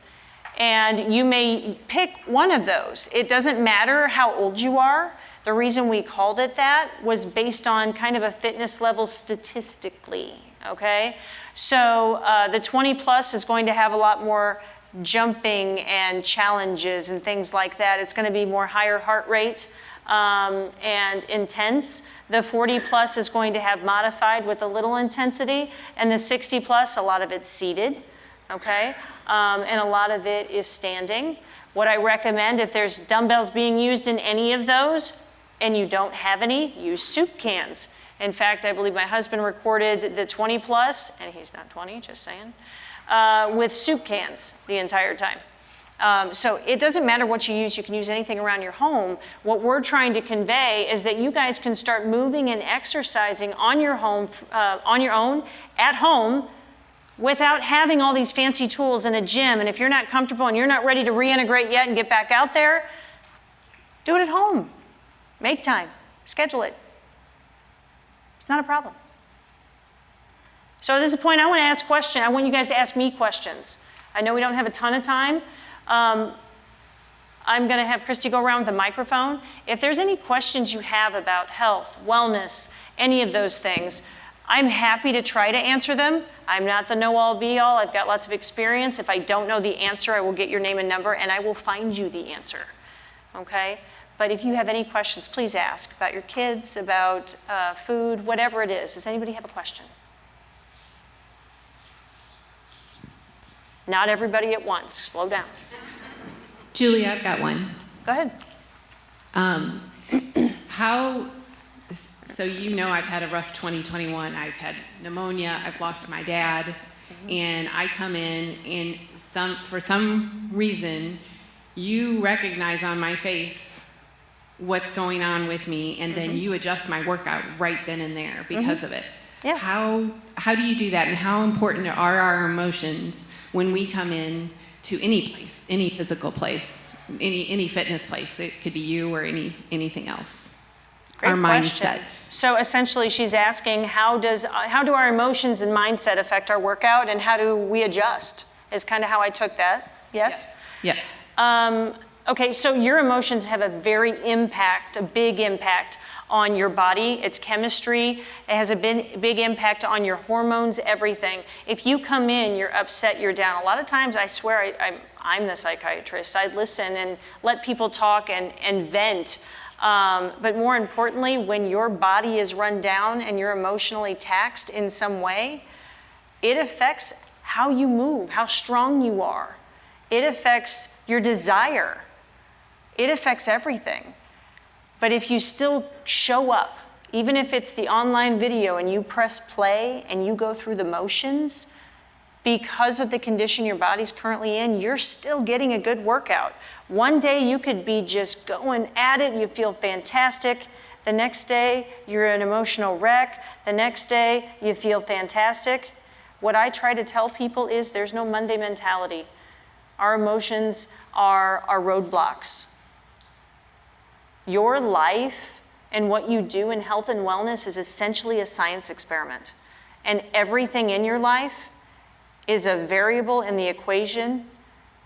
and you may pick one of those. It doesn't matter how old you are. The reason we called it that was based on kind of a fitness level statistically, okay? So the 20 plus is going to have a lot more jumping and challenges and things like that. It's going to be more higher heart rate and intense. The 40 plus is going to have modified with a little intensity, and the 60 plus, a lot of it's seated, okay? And a lot of it is standing. What I recommend, if there's dumbbells being used in any of those and you don't have any, use soup cans. In fact, I believe my husband recorded the 20 plus, and he's not 20, just saying, with soup cans the entire time. So it doesn't matter what you can use anything around your home. What we're trying to convey is that you guys can start moving and exercising on your own, at home, without having all these fancy tools in a gym. And if you're not comfortable and you're not ready to reintegrate yet and get back out there, do it at home. Make time, schedule it. It's not a problem. So at this point, I want to ask questions. I want you guys to ask me questions. I know we don't have a ton of time. I'm going to have Christy go around with the microphone. If there's any questions you have about health, wellness, any of those things, I'm happy to try to answer them. I'm not the know-all, be-all. I've got lots of experience. If I don't know the answer, I will get your name and number, and I will find you the answer, okay? But if you have any questions, please ask about your kids, about food, whatever it is. Does anybody have a question? Not everybody at once. Slow down. Julie, I've got one. Go ahead. So you know I've had a rough 2021. I've had pneumonia. I've lost my dad. And I come in and for some reason, you recognize on my face what's going on with me, and then you adjust my workout right then and there because of it. Yeah. How do you do that, and how important are our emotions when we come in to any place, any physical place, any fitness place? It could be you or anything else. Great our question. mindset. So essentially she's asking how do our emotions and mindset affect our workout, and how do we adjust is kind of how I took that. Yes? Yes. Okay, so your emotions have a big impact on your body, its chemistry. It has a big impact on your hormones, everything. If you come in, you're upset, you're down. A lot of times, I swear, I'm the psychiatrist. I listen and let people talk and vent. But more importantly, when your body is run down and you're emotionally taxed in some way, it affects how you move, how strong you are. It affects your desire. It affects everything. But if you still show up, even if it's the online video and you press play and you go through the motions, because of the condition your body's currently in, you're still getting a good workout. One day you could be just going at it, you feel fantastic. The next day, you're an emotional wreck. The next day, you feel fantastic. What I try to tell people is there's no Monday mentality. Our emotions are our roadblocks. Your life and what you do in health and wellness is essentially a science experiment. And everything in your life is a variable in the equation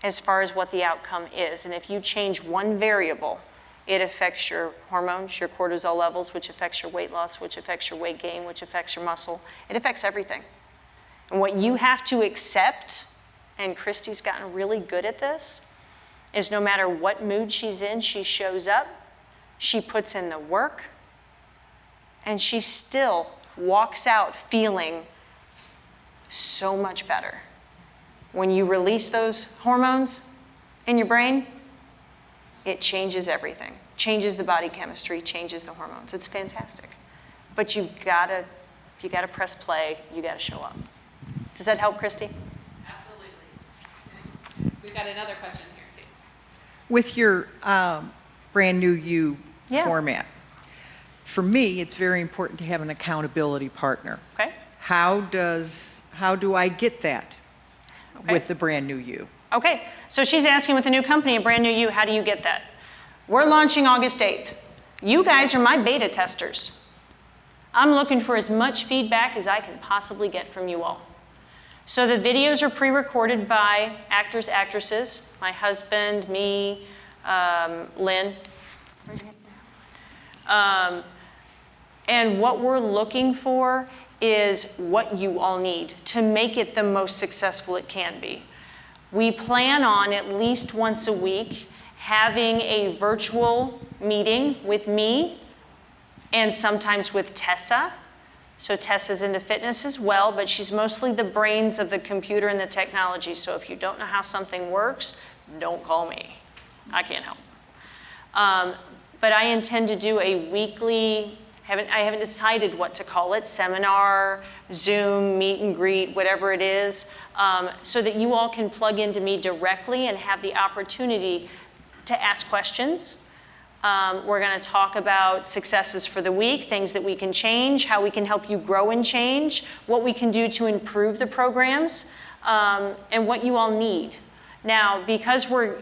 as far as what the outcome is. And if you change one variable, it affects your hormones, your cortisol levels, which affects your weight loss, which affects your weight gain, which affects your muscle. It affects everything. And what you have to accept, and Christy's gotten really good at this, is no matter what mood she's in, she shows up, she puts in the work, and she still walks out feeling so much better. When you release those hormones in your brain, it changes everything. Changes the body chemistry, changes the hormones. It's fantastic. But you gotta press play, you gotta show up. Does that help, Christy? Absolutely. We've got another question here too. With your brand new you Yeah. format, for me, it's very important to have an accountability partner. Okay? How do I get that Okay. with the brand new you? Okay, so she's asking with the new company, a brand new you, how do you get that? We're launching August 8th. You guys are my beta testers. I'm looking for as much feedback as I can possibly get from you all. So the videos are pre-recorded by actors, actresses, my husband, me, Lynn. And what we're looking for is what you all need to make it the most successful it can be. We plan on at least once a week having a virtual meeting with me and sometimes with Tessa. So Tessa's into fitness as well, but she's mostly the brains of the computer and the technology. So if you don't know how something works, don't call me. I can't help. But I intend to do a weekly, I haven't decided what to call it, seminar, Zoom, meet and greet, whatever it is, so that you all can plug into me directly and have the opportunity to ask questions. We're going to talk about successes for the week, things that we can change, how we can help you grow and change, what we can do to improve the programs, and what you all need. Now, because we're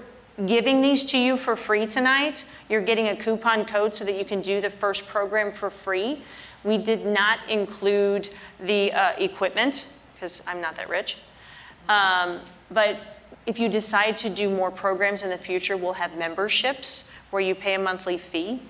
giving these to you for free tonight, you're getting a coupon code so that you can do the first program for free. We did not include the equipment, because I'm not that rich. But if you decide to do more programs in the future, we'll have memberships where you pay a monthly fee.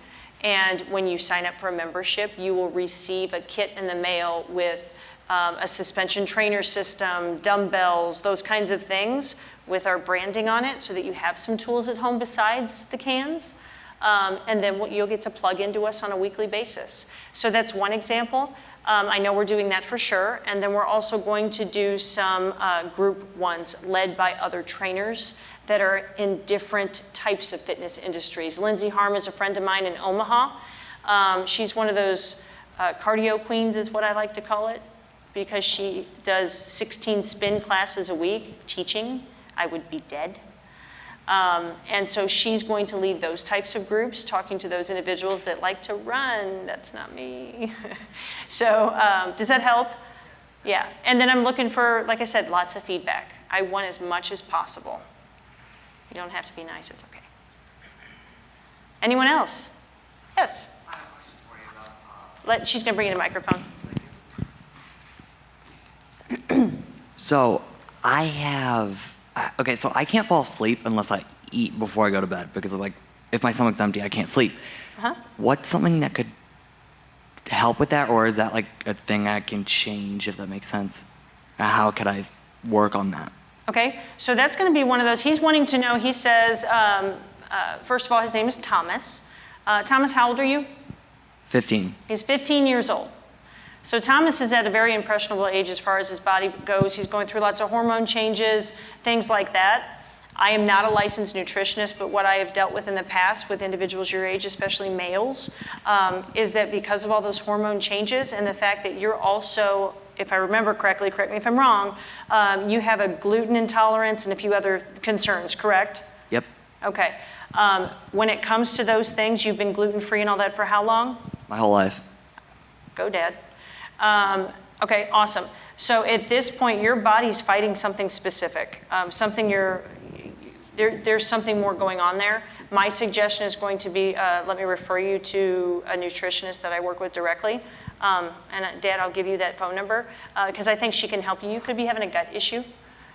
And when you sign up for a membership, you will receive a kit in the mail with a suspension trainer system, dumbbells, those kinds of things with our branding on it so that you have some tools at home besides the cans. And then you'll get to plug into us on a weekly basis. So that's one example. I know we're doing that for sure. And then we're also going to do some group ones led by other trainers that are in different types of fitness industries. Lindsay Harm is a friend of mine in Omaha. She's one of those cardio queens is what I like to call it, because she does 16 spin classes a week teaching. I would be dead. And so she's going to lead those types of groups, talking to those individuals that like to run. That's not me. So does that help? Yeah. And then I'm looking for, like I said, lots of feedback. I want as much as possible. You don't have to be nice, it's okay. Anyone else? Yes? I have a question for you about, She's going to bring in a microphone. So I have, okay, so I can't fall asleep unless I eat before I go to bed because of if my stomach's empty, I can't sleep. Uh-huh. What's something that could help with that, or is that a thing I can change, if that makes sense? How could I work on that? Okay, so that's going to be one of those. He's wanting to know, he says, first of all, his name is Thomas. Thomas, how old are you? 15. He's 15 years old. So Thomas is at a very impressionable age as far as his body goes. He's going through lots of hormone changes, things like that. I am not a licensed nutritionist, but what I have dealt with in the past with individuals your age, especially males, is that because of all those hormone changes and the fact that you're also if I remember correctly, correct me if I'm wrong, you have a gluten intolerance and a few other concerns, correct? Yep. Okay. When it comes to those things, you've been gluten-free and all that for how long? My whole life. Go, Dad. Okay, awesome. So at this point, your body's fighting something specific, there's something more going on there. My suggestion is going to be, let me refer you to a nutritionist that I work with directly. And Dad, I'll give you that phone number because I think she can help you. You could be having a gut issue.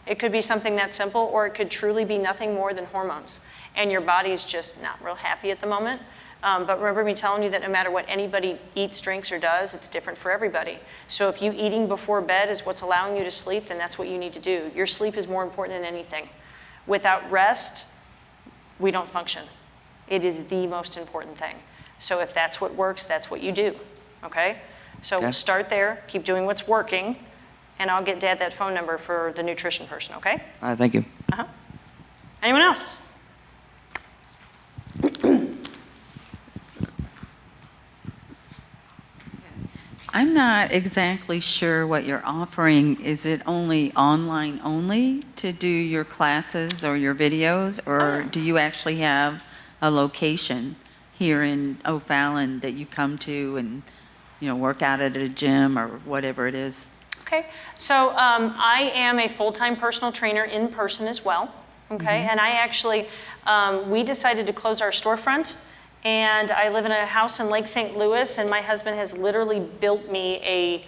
It could be something that simple, or it could truly be nothing more than hormones. And your body's just not real happy at the moment. But remember me telling you that no matter what anybody eats, drinks, or does, it's different for everybody. So if you eating before bed is what's allowing you to sleep, then that's what you need to do. Your sleep is more important than anything. Without rest, we don't function. It is the most important thing. So if that's what works, that's what you do, okay? So Okay. start there, keep doing what's working, and I'll get Dad that phone number for the nutrition person, okay? All right, thank you. Anyone else? I'm not exactly sure what you're offering. Is it only online only to do your classes or your videos, or do you actually have a location here in O'Fallon that you come to and, you know, work out at a gym or whatever it is? Okay, so I am a full-time personal trainer in person as well, okay? And I actually, we decided to close our storefront, and I live in a house in Lake St. Louis, and my husband has literally built me a,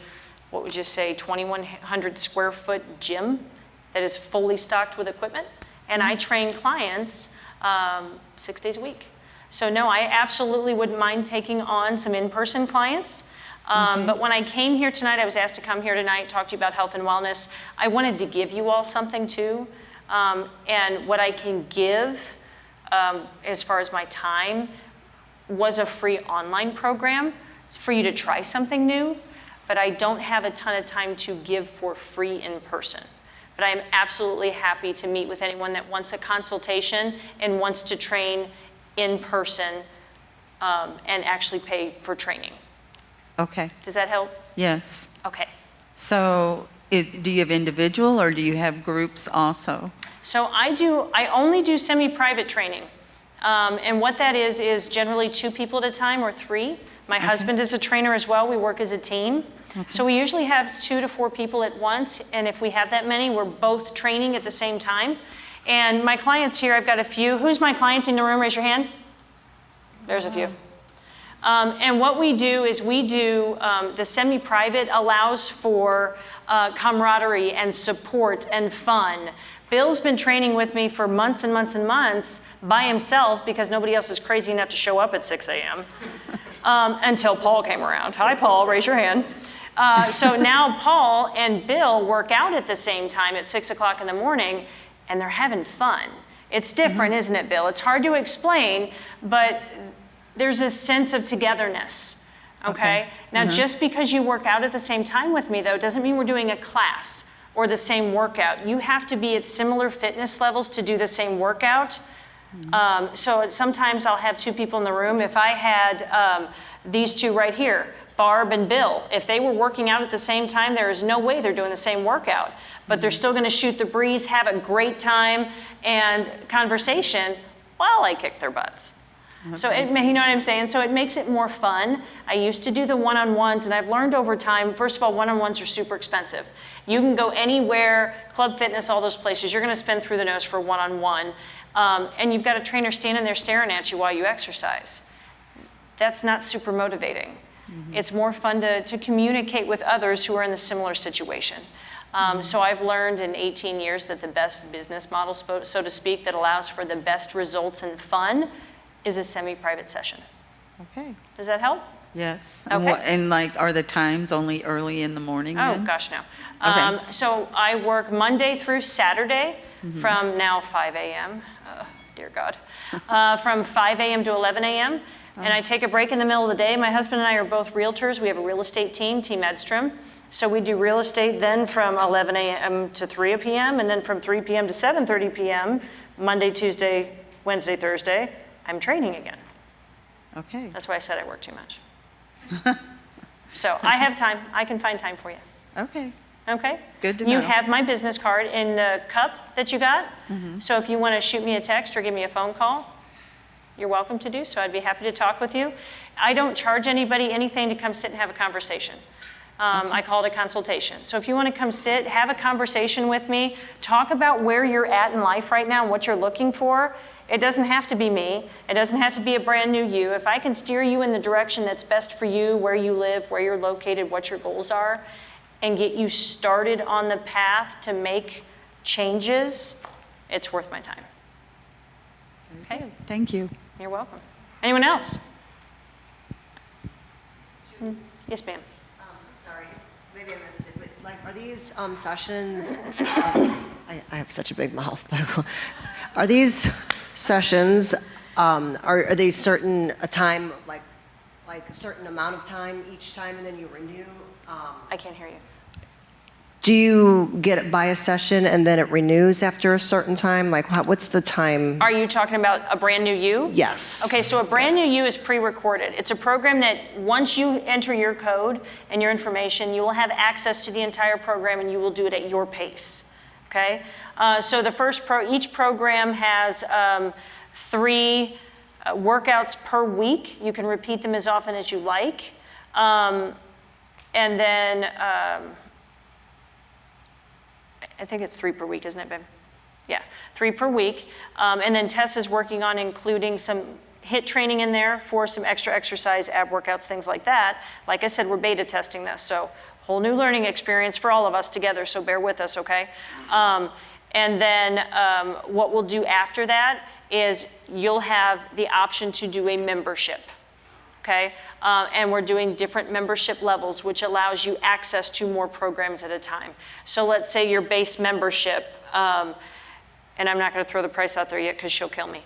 what would you say, 2,100 square foot gym that is fully stocked with equipment, and I train clients 6 days a week. So no, I absolutely wouldn't mind taking on some in-person clients. But when I came here tonight, I was asked to come here tonight, talk to you about health and wellness. I wanted to give you all something too. And what I can give as far as my time was a free online program for you to try something new, but I don't have a ton of time to give for free in person. But I am absolutely happy to meet with anyone that wants a consultation and wants to train in person and actually pay for training. Okay. Does that help? Yes. Okay. So do you have individual or do you have groups also? So I only do semi-private training. And what that is generally 2 people at a time or 3. My husband is a trainer as well. We work as a team. So we usually have 2 to 4 people at once. And if we have that many, we're both training at the same time. And my clients here, I've got a few. Who's my client in the room? Raise your hand. There's a few. And what we do is the semi-private allows for camaraderie and support and fun. Bill's been training with me for months and months and months by himself because nobody else is crazy enough to show up at 6 a.m. Until Paul came around. Hi, Paul, raise your hand. So now Paul and Bill work out at the same time at 6 o'clock in the morning, and they're having fun. It's different, isn't it, Bill? It's hard to explain, but there's a sense of togetherness, okay? Now, just because you work out at the same time with me, though, doesn't mean we're doing a class or the same workout. You have to be at similar fitness levels to do the same workout. So sometimes I'll have 2 people in the room. If I had these 2 right here, Barb and Bill, if they were working out at the same time, there is no way they're doing the same workout. But they're still gonna shoot the breeze, have a great time, and conversation while I kick their butts. So you know what I'm saying? So it makes it more fun. I used to do the one-on-ones, and I've learned over time, first of all, one-on-ones are super expensive. You can go anywhere, Club Fitness, all those places, you're gonna spend through the nose for one-on-one, and you've got a trainer standing there staring at you while you exercise. That's not super motivating. It's more fun to communicate with others who are in a similar situation. So I've learned in 18 years that the best business model, so to speak, that allows for the best results and fun is a semi-private session. Okay. Does that help? Yes. Okay. And like, are the times only early in the morning Oh, then? gosh, no. Okay. So I work Monday through Saturday from now 5 a.m., dear God, from 5 a.m. to 11 a.m. And I take a break in the middle of the day. My husband and I are both realtors. We have a real estate team, Team Edstrom. So we do real estate then from 11 a.m. to 3 p.m. and then from 3 p.m. to 7:30 p.m., Monday, Tuesday, Wednesday, Thursday, I'm training again. Okay. That's why I said I work too much. So I have time. I can find time for you. Okay. Okay? Good to You know. have my business card in the cup that you got. So if you want to shoot me a text or give me a phone call, you're welcome to do so. I'd be happy to talk with you. I don't charge anybody anything to come sit and have a conversation. I call it a consultation. So if you want to come sit, have a conversation with me, talk about where you're at in life right now and what you're looking for. It doesn't have to be me. It doesn't have to be a brand new you. If I can steer you in the direction that's best for you, where you live, where you're located, what your goals are, and get you started on the path to make changes, it's worth my time. Okay? Thank you. You're welcome. Anyone else? Yes, ma'am. Sorry, maybe I missed it, but like, are these sessions, I have such a big mouth, but are these sessions, are they certain, a time, like a certain amount of time each time and then you renew? I can't hear you. Do you get it by a session and then it renews after a certain time? Like, what's the time? Are you talking about a brand new you? Yes. Okay, so a brand new you is pre-recorded. It's a program that once you enter your code and your information, you will have access to the entire program and you will do it at your pace. Okay? So each program has 3 workouts per week. You can repeat them as often as you like. And then I think it's 3 per week, isn't it, babe? Yeah, 3 per week. And then Tess is working on including some HIIT training in there for some extra exercise, ab workouts, things like that. Like I said, we're beta testing this, so whole new learning experience for all of us together, so bear with us, okay? And then what we'll do after that is you'll have the option to do a membership, okay? And we're doing different membership levels, which allows you access to more programs at a time. So let's say your base membership, and I'm not going to throw the price out there yet because she'll kill me,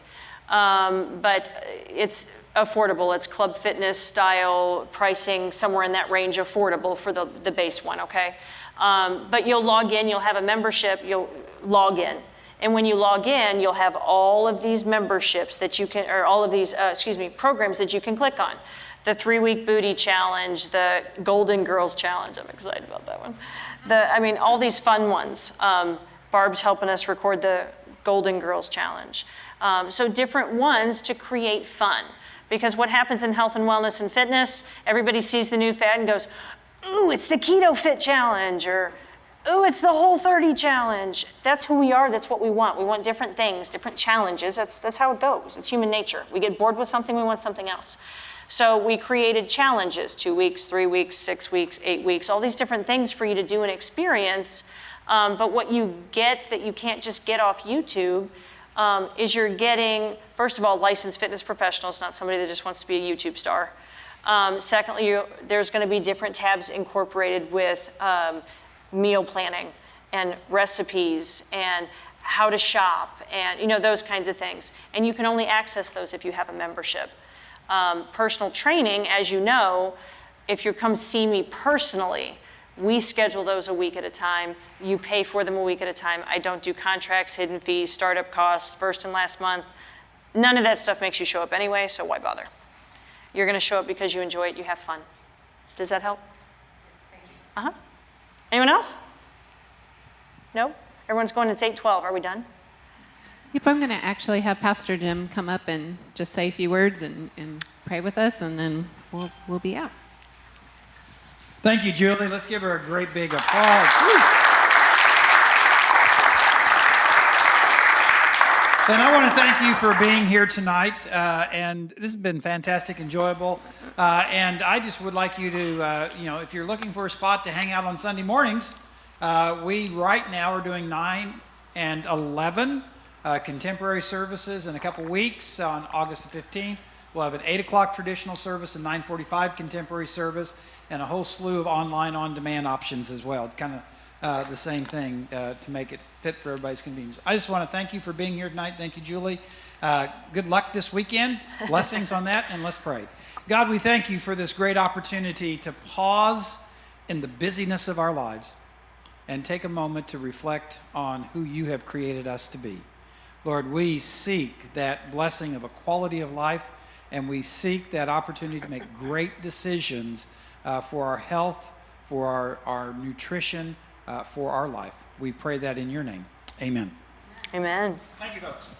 but it's affordable. It's club fitness style pricing, somewhere in that range, affordable for the base one, okay? But you'll log in, you'll have a membership, you'll log in. And when you log in, you'll have all of these memberships that you can, or all of these, programs that you can click on. The 3-week booty challenge, the Golden Girls challenge, I'm excited about that one. All these fun ones. Barb's helping us record the Golden Girls challenge. So different ones to create fun. Because what happens in health and wellness and fitness, everybody sees the new fad and goes, ooh, it's the Keto Fit challenge, or ooh, it's the Whole 30 challenge. That's who we are, that's what we want. We want different things, different challenges. That's how it goes. It's human nature. We get bored with something, we want something else. So we created challenges, 2 weeks, 3 weeks, 6 weeks, 8 weeks, all these different things for you to do and experience. But what you get that you can't just get off YouTube is you're getting, first of all, licensed fitness professionals, not somebody that just wants to be a YouTube star. Secondly, there's going to be different tabs incorporated with meal planning and recipes and how to shop and those kinds of things. And you can only access those if you have a membership. Personal training, as you know, if you come see me personally, we schedule those a week at a time. You pay for them a week at a time. I don't do contracts, hidden fees, startup costs, first and last month. None of that stuff makes you show up anyway, so why bother? You're going to show up because you enjoy it, you have fun. Does that help? Yes, thank you. Anyone else? No? Everyone's going to take 12. Are we done? Yep, I'm going to actually have Pastor Jim come up and just say a few words and pray with us, and then we'll be out. Thank you, Julie. Let's give her a great big applause. And I want to thank you for being here tonight. And this has been fantastic, enjoyable. And I just would like you to, if you're looking for a spot to hang out on Sunday mornings, we right now are doing 9 and 11 contemporary services in a couple weeks on August the 15th. We'll have an 8 o'clock traditional service, a 9:45 contemporary service, and a whole slew of online on-demand options as well. Kind of the same thing to make it fit for everybody's convenience. I just want to thank you for being here tonight. Thank you, Julie. Good luck this weekend. Blessings on that, and let's pray. God, we thank you for this great opportunity to pause in the busyness of our lives and take a moment to reflect on who you have created us to be. Lord, we seek that blessing of a quality of life, and we seek that opportunity to make great decisions for our health, for our nutrition, for our life. We pray that in your name. Amen. Amen. Thank you, folks.